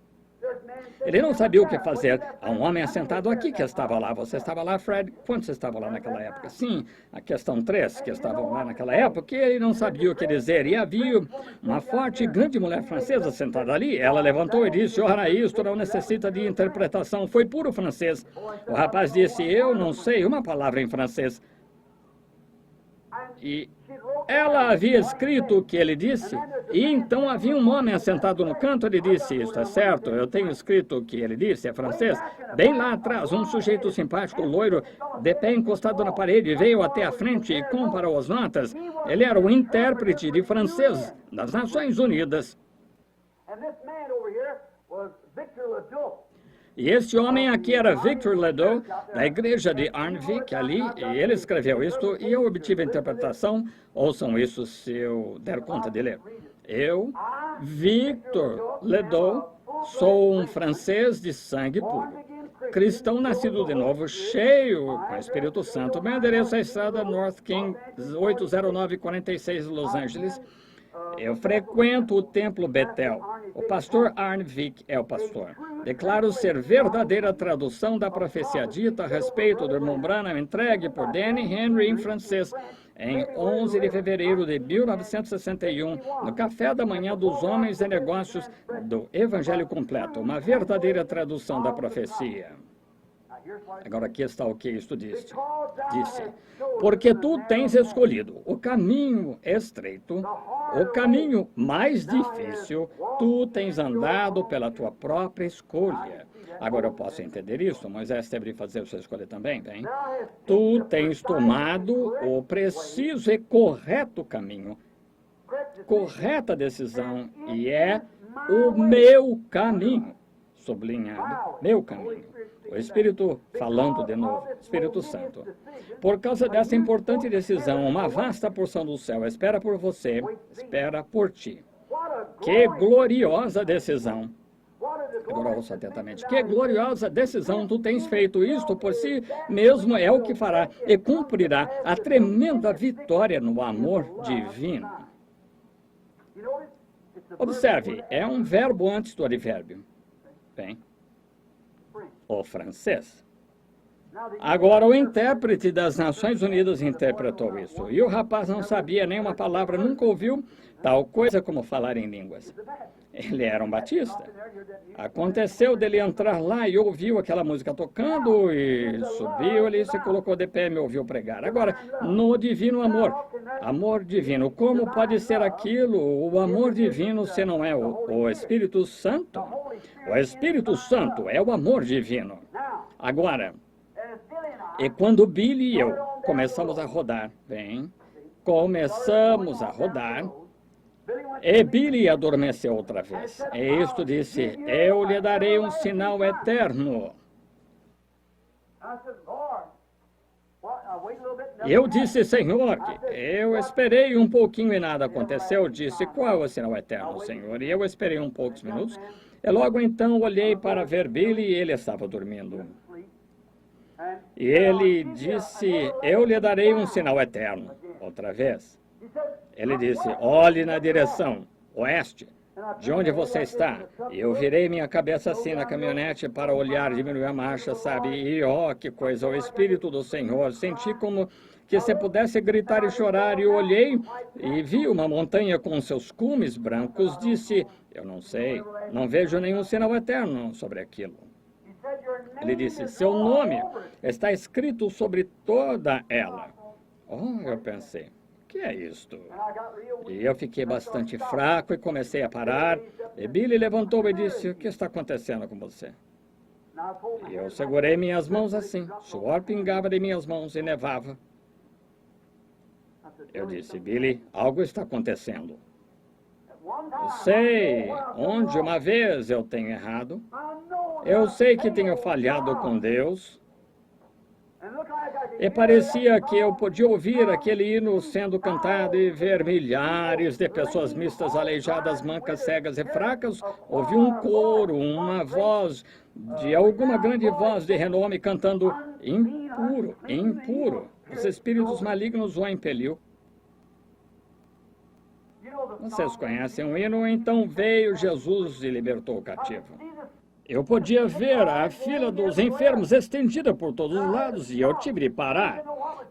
Ele não sabia o que fazer. Há um homem assentado aqui que estava lá. Você estava lá, Fred? Quando você estava lá naquela época? Sim, a questão 3, que estavam lá naquela época, ele não sabia o que dizer. E havia uma forte e grande mulher francesa sentada ali. Ela levantou e disse, ora, isto não necessita de interpretação. Foi puro francês. O rapaz disse, eu não sei uma palavra em francês. E ela havia escrito o que ele disse, e então havia um homem assentado no canto. Ele disse, isso é certo, eu tenho escrito o que ele disse, é francês. Bem lá atrás, um sujeito simpático, loiro, de pé encostado na parede, veio até a frente e comparou as notas. Ele era o intérprete de francês das Nações Unidas. E esse homem aqui era Victor Ledoux, da igreja de Arnvik, ali, e ele escreveu isto, e eu obtive a interpretação. Ouçam isso se eu der conta de ler. Eu, Victor Ledoux, sou um francês de sangue puro, cristão nascido de novo, cheio com o Espírito Santo. Meu endereço é a estrada North King, 80946, Los Angeles. Eu frequento o templo Betel. O pastor Arnvik é o pastor. Declaro ser verdadeira tradução da profecia dita a respeito do irmão Branham, entregue por Danny Henry em francês, em 11 de fevereiro de 1961, no café da manhã dos homens e negócios do Evangelho Completo. Uma verdadeira tradução da profecia. Agora aqui está o que isto disse. Porque tu tens escolhido o caminho estreito, o caminho mais difícil, tu tens andado pela tua própria escolha. Agora eu posso entender isso. Moisés teve de fazer a sua escolha também, bem? Tu tens tomado o preciso e correto caminho, correta decisão, e é o meu caminho, sublinhado, meu caminho. O Espírito falando de novo, Espírito Santo. Por causa dessa importante decisão, uma vasta porção do céu espera por você, espera por ti. Que gloriosa decisão! Agora ouça atentamente. Que gloriosa decisão! Tu tens feito isto por si mesmo, é o que fará e cumprirá a tremenda vitória no amor divino. Observe, é um verbo antes do advérbio. Bem, o francês. Agora, o intérprete das Nações Unidas interpretou isso. E o rapaz não sabia nenhuma palavra, nunca ouviu tal coisa como falar em línguas. Ele era um batista. Aconteceu dele entrar lá e ouviu aquela música tocando e subiu ali, se colocou de pé e me ouviu pregar. Agora, no divino amor, amor divino, como pode ser aquilo, o amor divino, se não é o Espírito Santo? O Espírito Santo é o amor divino. Agora, e quando Billy e eu começamos a rodar, bem, começamos a rodar, e Billy adormeceu outra vez. E isto disse, eu lhe darei um sinal eterno. Eu disse, Senhor, eu esperei um pouquinho e nada aconteceu. Disse, qual é o sinal eterno, Senhor? E eu esperei um poucos minutos. E logo então olhei para ver Billy e ele estava dormindo. E ele disse, eu lhe darei um sinal eterno. Outra vez. Ele disse, olhe na direção oeste, de onde você está. E eu virei minha cabeça assim na caminhonete para olhar, diminuir a marcha, sabe? E ó, que coisa, o Espírito do Senhor. Senti como que se pudesse gritar e chorar. E eu olhei e vi uma montanha com seus cumes brancos. Disse, eu não sei, não vejo nenhum sinal eterno sobre aquilo. Ele disse, seu nome está escrito sobre toda ela. Oh, eu pensei, o que é isto? E eu fiquei bastante fraco e comecei a parar. E Billy levantou e disse, o que está acontecendo com você? E eu segurei minhas mãos assim. Suor pingava de minhas mãos e nevava. Eu disse, Billy, algo está acontecendo. Eu sei onde uma vez eu tenho errado. Eu sei que tenho falhado com Deus. E parecia que eu podia ouvir aquele hino sendo cantado e ver milhares de pessoas mistas, aleijadas, mancas, cegas e fracas. Ouvi um coro, uma voz, de alguma grande voz de renome cantando impuro, impuro. Os espíritos malignos o impeliu. Vocês conhecem o hino? Então veio Jesus e libertou o cativo. Eu podia ver a fila dos enfermos estendida por todos os lados e eu tive de parar.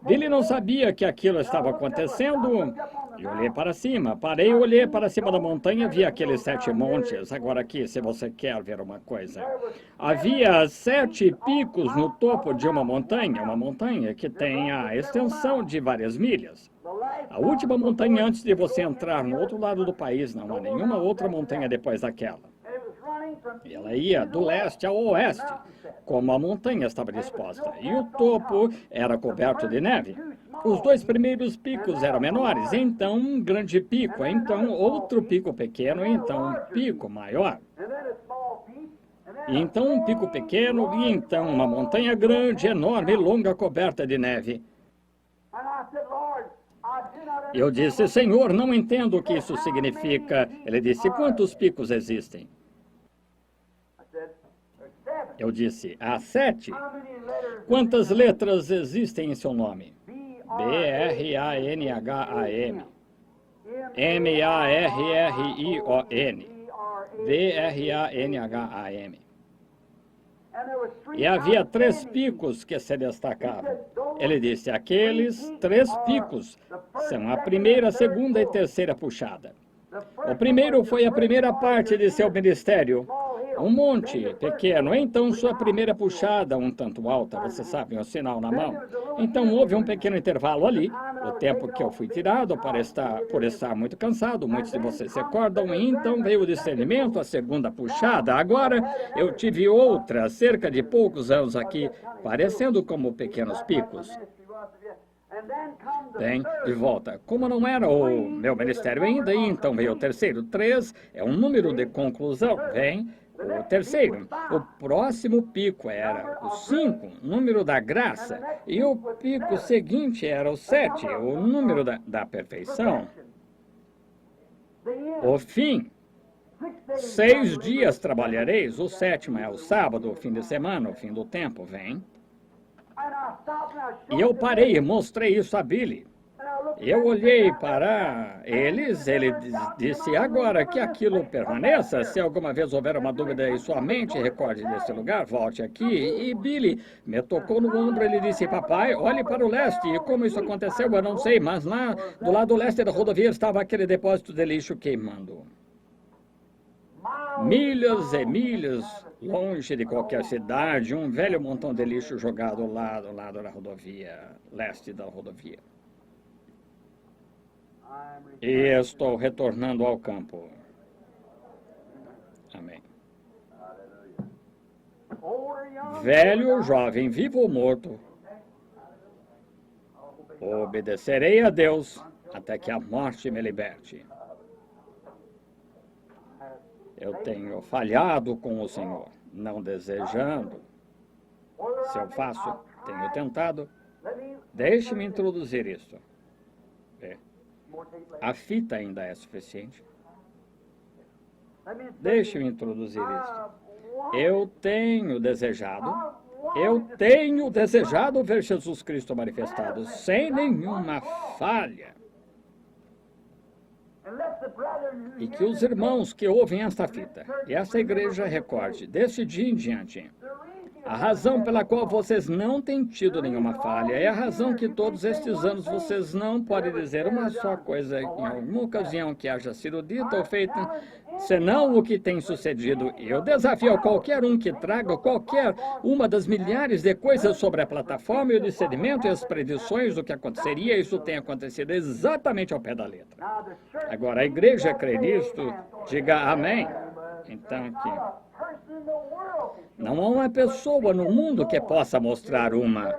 Billy não sabia que aquilo estava acontecendo. Eu olhei para cima, parei, olhei para cima da montanha, vi aqueles 7 montes. Agora aqui, se você quer ver uma coisa. Havia 7 picos no topo de uma montanha que tem a extensão de várias milhas. A última montanha antes de você entrar no outro lado do país, não há nenhuma outra montanha depois daquela. Ela ia do leste ao oeste, como a montanha estava disposta, e o topo era coberto de neve. Os 2 primeiros picos eram menores, então um grande pico, então outro pico pequeno, então um pico maior. E então um pico pequeno, e então uma montanha grande, enorme e longa, coberta de neve. Eu disse, Senhor, não entendo o que isso significa. Ele disse, quantos picos existem? Eu disse, há 7. Quantas letras existem em seu nome? B-R-A-N-H-A-M, M-A-R-R-I-O-N, B-R-A-N-H-A-M. E havia 3 picos que se destacavam. Ele disse, aqueles 3 picos são a primeira, segunda e terceira puxada. O primeiro foi a primeira parte de seu ministério. um monte pequeno. Então, sua primeira puxada, um tanto alta, você sabe, um sinal na mão. Então, houve um pequeno intervalo ali, o tempo que eu fui tirado por estar muito cansado, muitos de vocês se recordam, e então veio o discernimento, a segunda puxada. Agora, eu tive outra, cerca de poucos anos aqui, parecendo como pequenos picos. Bem, de volta. Como não era o meu ministério ainda, então veio o terceiro. 3 é um número de conclusão. Vem o terceiro. O próximo pico era o 5, número da graça. E o pico seguinte era o 7, o número da perfeição. O fim. 6 dias trabalhareis, o 7º é o sábado, o fim de semana, o fim do tempo, vem. E eu parei e mostrei isso a Billy. Eu olhei para eles, ele disse, agora que aquilo permaneça, se alguma vez houver uma dúvida em sua mente, recorde desse lugar, volte aqui. E Billy me tocou no ombro, ele disse, papai, olhe para o leste. E como isso aconteceu, eu não sei, mas lá do lado leste da rodovia estava aquele depósito de lixo queimando. Milhas e milhas longe de qualquer cidade, um velho montão de lixo jogado lá do lado da rodovia, leste da rodovia. E estou retornando ao campo. Amém. Velho, jovem, vivo ou morto, obedecerei a Deus até que a morte me liberte. Eu tenho falhado com o Senhor, não desejando. Se eu faço, tenho tentado. Deixe-me introduzir isto. A fita ainda é suficiente. Deixe-me introduzir isto. Eu tenho desejado ver Jesus Cristo manifestado sem nenhuma falha. E que os irmãos que ouvem esta fita e esta igreja recorde, desse dia em diante, a razão pela qual vocês não têm tido nenhuma falha é a razão que todos estes anos vocês não podem dizer uma só coisa em alguma ocasião que haja sido dita ou feita, senão o que tem sucedido. Eu desafio a qualquer um que traga qualquer uma das milhares de coisas sobre a plataforma e o discernimento e as predições do que aconteceria. Isso tem acontecido exatamente ao pé da letra. Agora, a igreja crê nisto, diga amém. Então, que não há uma pessoa no mundo que possa mostrar uma.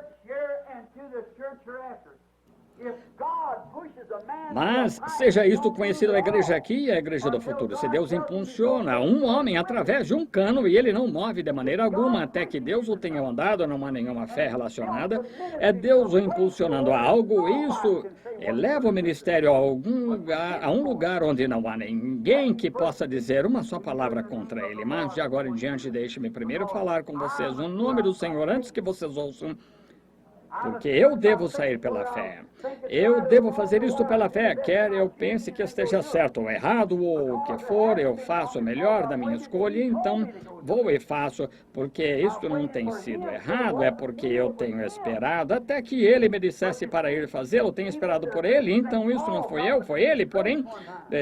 Mas seja isto conhecido a igreja aqui e a igreja do futuro. Se Deus impulsiona um homem através de um cano e ele não move de maneira alguma até que Deus o tenha mandado, não há nenhuma fé relacionada, é Deus o impulsionando a algo, isso eleva o ministério a um lugar onde não há ninguém que possa dizer uma só palavra contra ele. Mas de agora em diante, deixe-me primeiro falar com vocês no nome do Senhor, antes que vocês ouçam. Porque eu devo sair pela fé. Eu devo fazer isto pela fé, quer eu pense que esteja certo ou errado, ou o que for, eu faço o melhor da minha escolha, então vou e faço, porque isto não tem sido errado, é porque eu tenho esperado, até que ele me dissesse para ir fazê-lo, tenho esperado por ele, então isso não foi eu, foi ele, porém,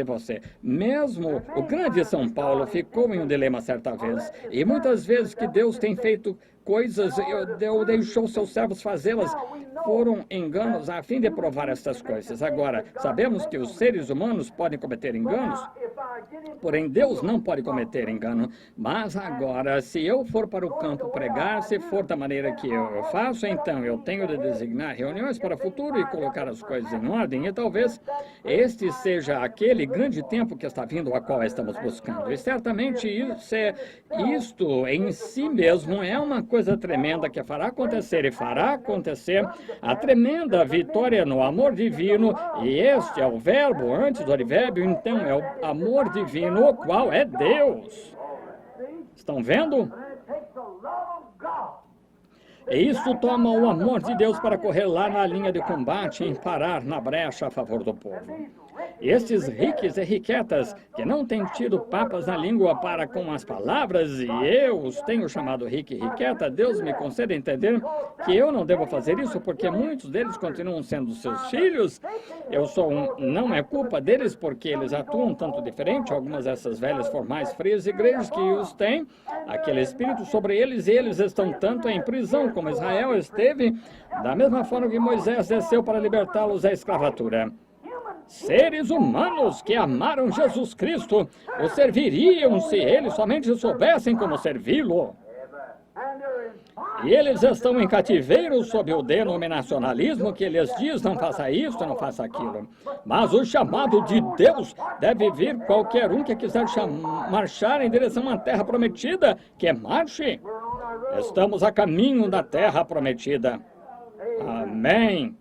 você. Mesmo o grande São Paulo ficou em um dilema certa vez, e muitas vezes que Deus tem feito coisas, Deus deixou seus servos fazê-las, foram enganos a fim de provar estas coisas. Agora, sabemos que os seres humanos podem cometer enganos, porém Deus não pode cometer engano. Mas agora, se eu for para o campo pregar, se for da maneira que eu faço, então eu tenho de designar reuniões para o futuro e colocar as coisas em ordem, e talvez este seja aquele grande tempo que está vindo, a qual estamos buscando. E certamente isto em si mesmo é uma coisa tremenda que fará acontecer e fará acontecer a tremenda vitória no amor divino, e este é o verbo antes do advérbio, então é o amor divino, o qual é Deus. Estão vendo? E isso toma o amor de Deus para correr lá na linha de combate e parar na brecha a favor do povo. Estes riques e riquetas que não têm tido papas na língua para com as palavras, e eu os tenho chamado rico e riqueta, Deus me concede entender que eu não devo fazer isso porque muitos deles continuam sendo seus filhos. Não é culpa deles porque eles atuam tanto diferente. Algumas dessas velhas, formais, frias igrejas que os têm, aquele espírito sobre eles, e eles estão tanto em prisão como Israel esteve, da mesma forma que Moisés desceu para libertá-los da escravatura. Seres humanos que amaram Jesus Cristo o serviriam se eles somente soubessem como servi-lo. E eles estão em cativeiro sob o denominacionalismo que lhes diz não faça isso, não faça aquilo. Mas o chamado de Deus deve vir qualquer um que quiser marchar em direção à terra prometida, que marche. Estamos a caminho da terra prometida. Amém.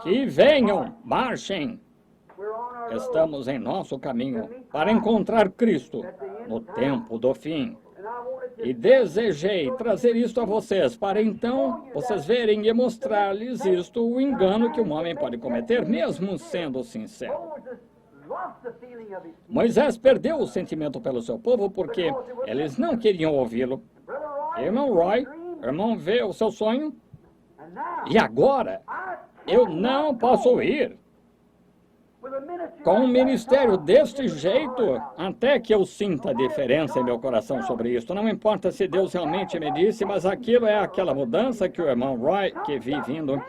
Que venham, marchem. Estamos em nosso caminho para encontrar Cristo no tempo do fim. E desejei trazer isto a vocês, para então vocês verem e mostrar-lhes isto, o engano que um homem pode cometer, mesmo sendo sincero. Moisés perdeu o sentimento pelo seu povo porque eles não queriam ouvi-lo. Irmão Roy, irmão, vê o seu sonho? E agora, eu não posso ir. Com um ministério deste jeito, até que eu sinta a diferença em meu coração sobre isso. Não importa se Deus realmente me disse, mas aquilo é aquela mudança que o irmão Roy, que vi vindo.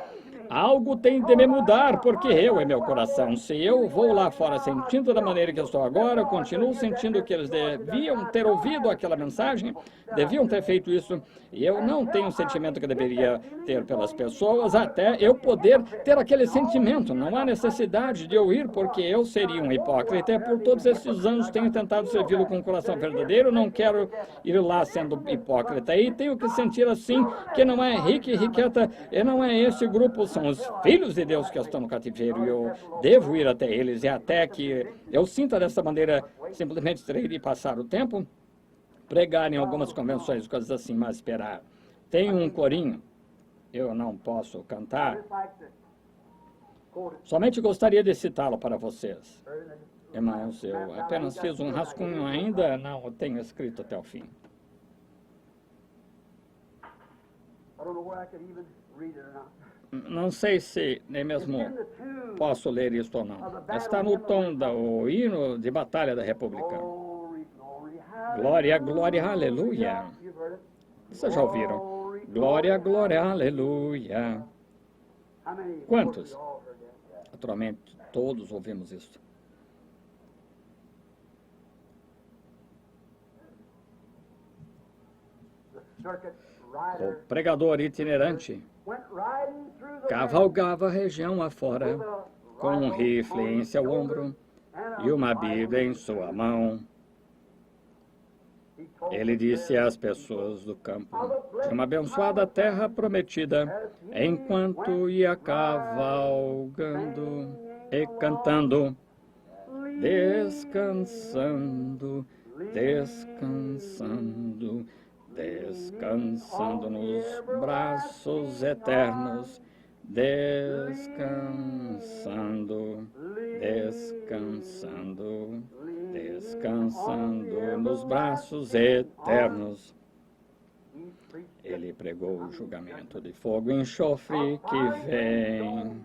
Algo tem de me mudar, porque eu é meu coração. Se eu vou lá fora sentindo da maneira que eu estou agora, continuo sentindo que eles deviam ter ouvido aquela mensagem, deviam ter feito isso, e eu não tenho o sentimento que deveria ter pelas pessoas, até eu poder ter aquele sentimento. Não há necessidade de eu ir, porque eu seria um hipócrita. Por todos esses anos tenho tentado servi-lo com o coração verdadeiro, não quero ir lá sendo hipócrita. E tenho que sentir assim, que não é rico e riqueta, e não é esse grupo, são os filhos de Deus que estão no cativeiro, e eu devo ir até eles, e até que eu sinta dessa maneira, simplesmente terei de passar o tempo, pregar em algumas convenções, coisas assim, mas esperar. Tem um corinho, eu não posso cantar, somente gostaria de citá-lo para vocês. Irmãos, eu apenas fiz um rascunho, ainda não o tenho escrito até o fim. Não sei se nem mesmo posso ler isto ou não. Está no tom do hino de batalha da República. Glória, glória, aleluia. Vocês já ouviram? Glória, glória, aleluia. Quantos? Naturalmente, todos ouvimos isso. O pregador itinerante cavalgava a região afora, com um rifle em seu ombro e uma Bíblia em sua mão. Ele disse às pessoas do campo de uma abençoada terra prometida, enquanto ia cavalgando e cantando, descansando, descansando, descansando nos braços eternos, descansando, descansando, descansando nos braços eternos. Ele pregou o julgamento de fogo e enxofre que vem,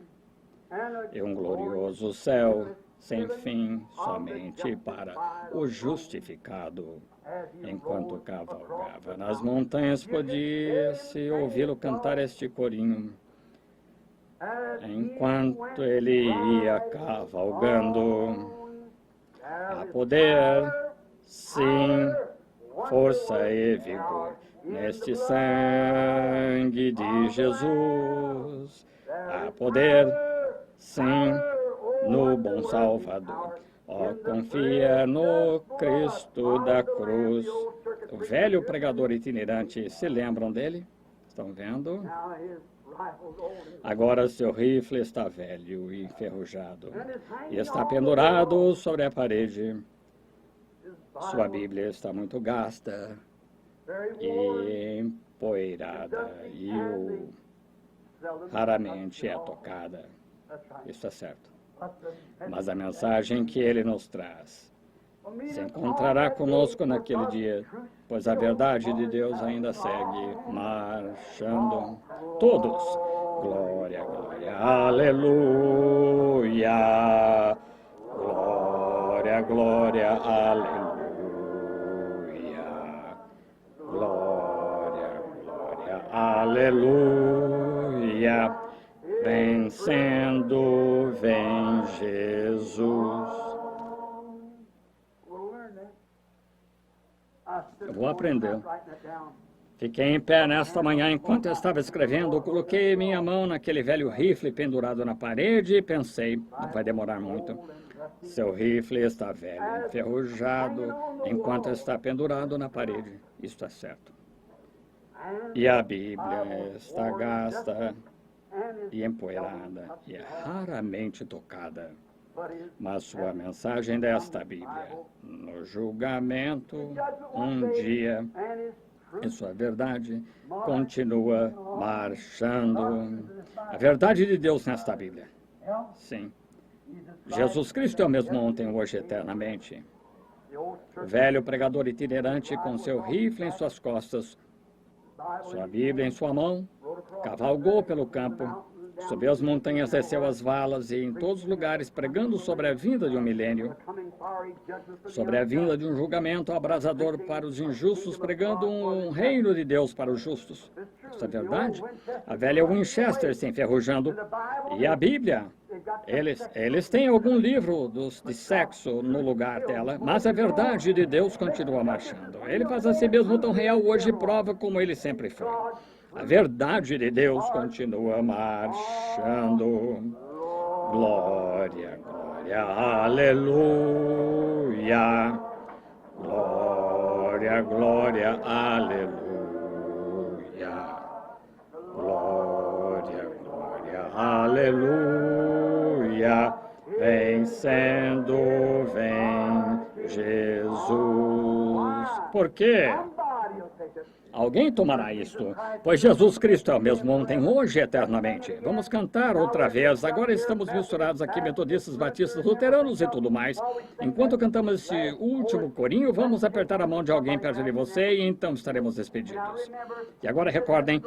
e um glorioso céu sem fim somente para o justificado. Enquanto cavalgava nas montanhas, podia-se ouvi-lo cantar este corinho. Enquanto ele ia cavalgando, há poder, sim, força e vigor neste sangue de Jesus. Há poder, sim, no bom Salvador. Ó, confia no Cristo da cruz. O velho pregador itinerante, se lembram dele? Estão vendo? Agora seu rifle está velho e enferrujado e está pendurado sobre a parede. Sua Bíblia está muito gasta e empoeirada e raramente é tocada. Isso é certo. Mas a mensagem que ele nos traz se encontrará conosco naquele dia, pois a verdade de Deus ainda segue marchando. Todos. Glória, glória, aleluia. Glória, glória, aleluia. Glória, glória, aleluia. Vencendo, vem Jesus. Eu vou aprender. Fiquei em pé nesta manhã enquanto eu estava escrevendo. Coloquei minha mão naquele velho rifle pendurado na parede e pensei, não vai demorar muito. Seu rifle está velho, enferrujado, enquanto está pendurado na parede. Isso é certo. E a Bíblia está gasta e empoeirada e é raramente tocada. Mas sua mensagem desta Bíblia, no julgamento, um dia, e sua verdade continua marchando. A verdade de Deus nesta Bíblia. Sim. Jesus Cristo é o mesmo ontem, hoje, eternamente. O velho pregador itinerante com seu rifle em suas costas, sua Bíblia em sua mão, cavalgou pelo campo, subiu as montanhas, desceu as valas e em todos os lugares pregando sobre a vinda de um milênio, sobre a vinda de um julgamento abrasador para os injustos, pregando um reino de Deus para os justos. Isso é verdade. A velha Winchester se enferrujando. E a Bíblia, eles têm algum livro de sexo no lugar dela, mas a verdade de Deus continua marchando. Ele faz a si mesmo tão real hoje e prova como ele sempre foi. A verdade de Deus continua marchando. Glória, glória, aleluia. Glória, glória, aleluia. Glória, glória, aleluia. Vencendo, vem Jesus. Por quê? Alguém tomará isto, pois Jesus Cristo é o mesmo ontem, hoje e eternamente. Vamos cantar outra vez. Agora estamos misturados aqui, metodistas, batistas, luteranos e tudo mais. Enquanto cantamos esse último corinho, vamos apertar a mão de alguém perto de você e então estaremos despedidos. E agora recordem,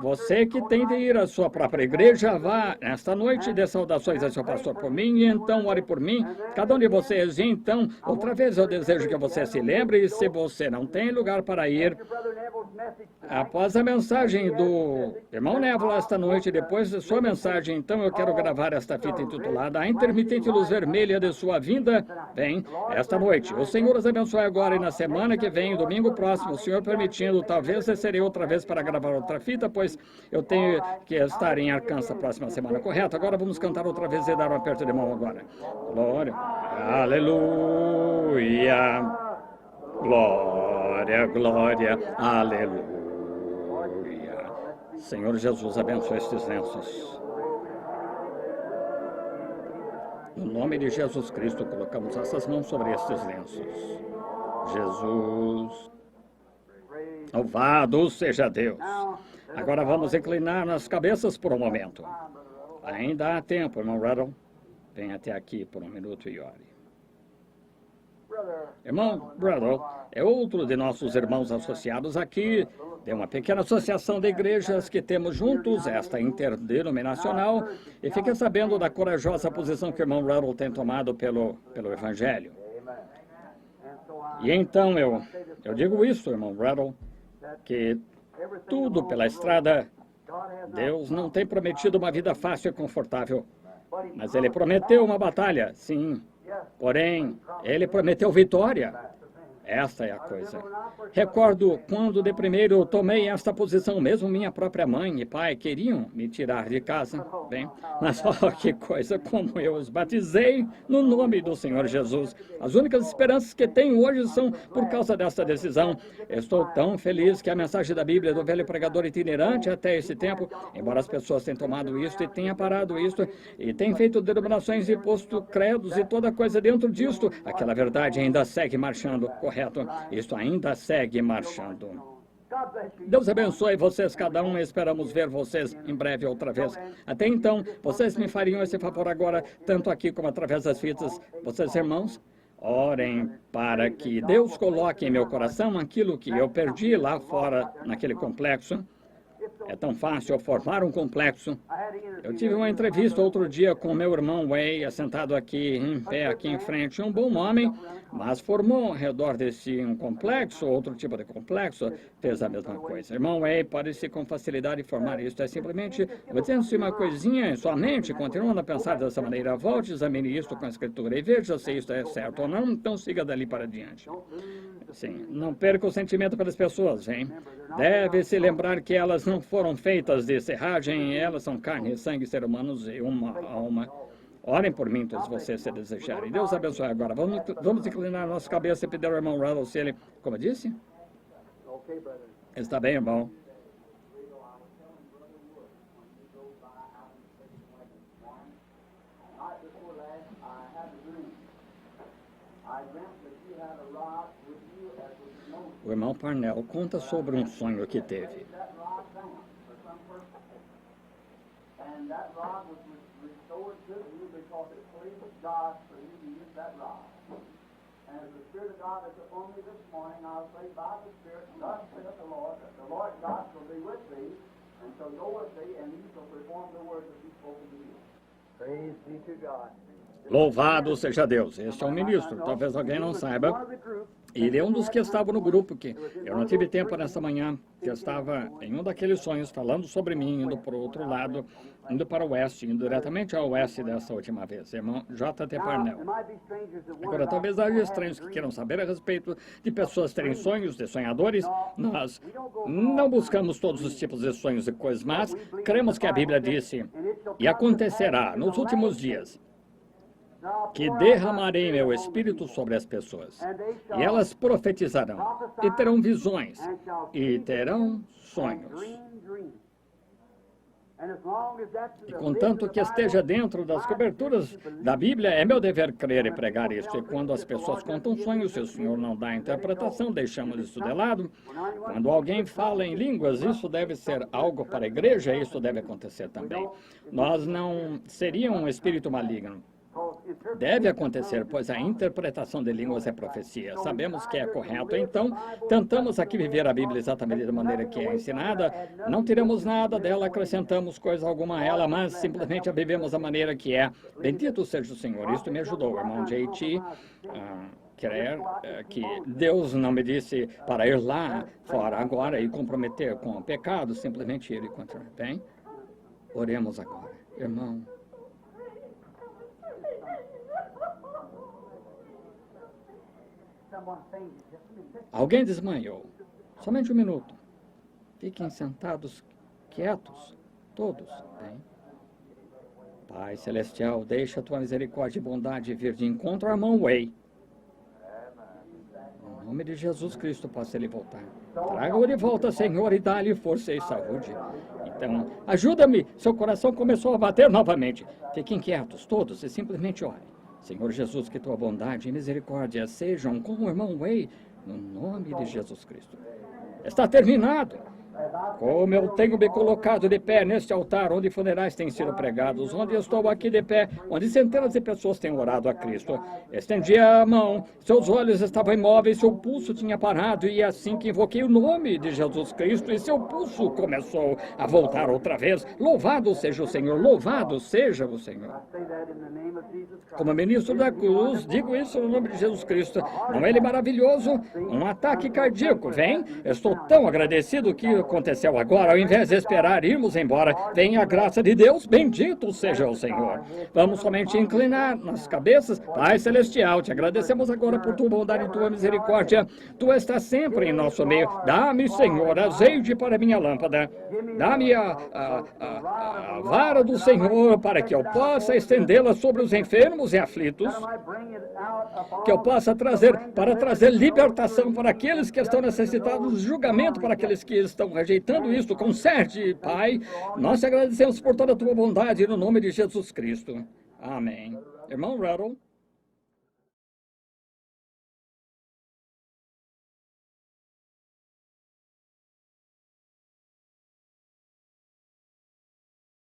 você que tem de ir à sua própria igreja, vá esta noite, dê saudações ao seu pastor por mim e então ore por mim, cada um de vocês. E então, outra vez eu desejo que você se lembre e se você não tem lugar para ir, após a mensagem do irmão Neville esta noite, depois de sua mensagem, então eu quero gravar esta fita intitulada A Intermitente Luz Vermelha de Sua Vinda Vem esta noite. O Senhor os abençoe agora e na semana que vem, domingo próximo, o Senhor permitindo, talvez descerei outra vez para gravar outra fita, pois eu tenho que estar em Arkansas a próxima semana, correto? Agora vamos cantar outra vez e dar um aperto de mão agora. Glória, aleluia. Glória, glória, aleluia. Senhor Jesus, abençoe estes lenços. No nome de Jesus Cristo, colocamos essas mãos sobre estes lenços. Jesus, louvado seja Deus. Agora vamos inclinar nas cabeças por um momento. Ainda há tempo, irmão Rattle. Venha até aqui por um minuto e ore. Irmão Rattle é outro de nossos irmãos associados aqui, de uma pequena associação de igrejas que temos juntos, esta interdenominacional, e fique sabendo da corajosa posição que o irmão Rattle tem tomado pelo Evangelho. E então eu digo isso, irmão Rattle, que tudo pela estrada, Deus não tem prometido uma vida fácil e confortável, mas Ele prometeu uma batalha, sim. Porém, Ele prometeu vitória. Esta é a coisa. Recordo quando de primeiro tomei esta posição, mesmo minha própria mãe e pai queriam me tirar de casa. Bem, mas olha que coisa, como eu os batizei no nome do Senhor Jesus. As únicas esperanças que tenho hoje são por causa desta decisão. Estou tão feliz que a mensagem da Bíblia do velho pregador itinerante até esse tempo, embora as pessoas tenham tomado isto e tenham parado isto, e tenham feito denominações e posto credos e toda coisa dentro disto, aquela verdade ainda segue marchando, correto? Isto ainda segue marchando. Deus abençoe vocês, cada um. Esperamos ver vocês em breve outra vez. Até então, vocês me fariam esse favor agora, tanto aqui como através das fitas. Vocês, irmãos, orem para que Deus coloque em meu coração aquilo que eu perdi lá fora, naquele complexo. É tão fácil formar um complexo. Eu tive uma entrevista outro dia com meu irmão Way, assentado aqui em pé, aqui em frente, um bom homem, mas formou ao redor desse um complexo, outro tipo de complexo, fez a mesma coisa. Irmão Way pode-se com facilidade formar isso. É simplesmente metendo-se uma coisinha em sua mente, continuando a pensar dessa maneira. Volte, examine isso com a Escritura e veja se isso é certo ou não, então siga dali para diante. Sim, não perca o sentimento pelas pessoas, hein? Deve-se lembrar que elas não foram feitas de serragem, elas são carne, sangue, seres humanos e uma alma. Orem por mim, todos vocês, se desejarem. Deus abençoe agora. Vamos inclinar a nossa cabeça e pedir ao irmão Ruddle se ele... Como eu disse? Está bem, irmão. O irmão Parnell conta sobre um sonho que teve. Louvado seja Deus. Este é um ministro. Talvez alguém não saiba. Ele é um dos que estavam no grupo que eu não tive tempo nessa manhã, que eu estava em um daqueles sonhos falando sobre mim, indo para o outro lado, indo para o oeste, indo diretamente ao oeste dessa última vez, irmão J.T. Parnell. Agora, talvez haja estranhos que queiram saber a respeito de pessoas terem sonhos, de sonhadores. Nós não buscamos todos os tipos de sonhos e coisas, mas cremos que a Bíblia disse, e acontecerá nos últimos dias, que derramarei meu espírito sobre as pessoas, e elas profetizarão, e terão visões, e terão sonhos. E contanto que esteja dentro das coberturas da Bíblia, é meu dever crer e pregar isso. E quando as pessoas contam sonhos, se o Senhor não dá interpretação, deixamos isso de lado. Quando alguém fala em línguas, isso deve ser algo para a igreja, e isso deve acontecer também. Nós não seria um espírito maligno. Deve acontecer, pois a interpretação de línguas é profecia. Sabemos que é correto, então tentamos aqui viver a Bíblia exatamente da maneira que é ensinada. Não tiramos nada dela, acrescentamos coisa alguma a ela, mas simplesmente a vivemos da maneira que é. Bendito seja o Senhor. Isso me ajudou, irmão J.T. Crer que Deus não me disse para ir lá fora agora e comprometer com o pecado, simplesmente ir e continuar. Bem, oremos agora, irmão. Alguém desmanhou. Somente um minuto. Fiquem sentados, quietos, todos. Bem. Pai Celestial, deixa a tua misericórdia e bondade vir de encontro ao irmão Way. Em nome de Jesus Cristo, possa ele voltar. Traga-o de volta, Senhor, e dá-lhe força e saúde. Então, ajuda-me. Seu coração começou a bater novamente. Fiquem quietos, todos, e simplesmente orem. Senhor Jesus, que tua bondade e misericórdia sejam com o irmão Way, no nome de Jesus Cristo. Está terminado. Como eu tenho me colocado de pé neste altar, onde funerais têm sido pregados, onde estou aqui de pé, onde centenas de pessoas têm orado a Cristo. Estendi a mão, seus olhos estavam imóveis, seu pulso tinha parado, e assim que invoquei o nome de Jesus Cristo, e seu pulso começou a voltar outra vez. Louvado seja o Senhor, louvado seja o Senhor. Como ministro da cruz, digo isso no nome de Jesus Cristo. Não é ele maravilhoso? Um ataque cardíaco, vem? Estou tão agradecido que aconteceu agora, ao invés de esperar irmos embora, vem a graça de Deus, bendito seja o Senhor. Vamos somente inclinar nas cabeças. Pai Celestial, te agradecemos agora por tua bondade e tua misericórdia. Tu estás sempre em nosso meio. Dá-me, Senhor, azeite para minha lâmpada. Dá-me a vara do Senhor para que eu possa estendê-la sobre os enfermos e aflitos. Que eu possa trazer libertação para aqueles que estão necessitados, julgamento para aqueles que estão rejeitando isso. Concede, Pai. Nós te agradecemos por toda a tua bondade no nome de Jesus Cristo. Amém. Irmão Ruddle.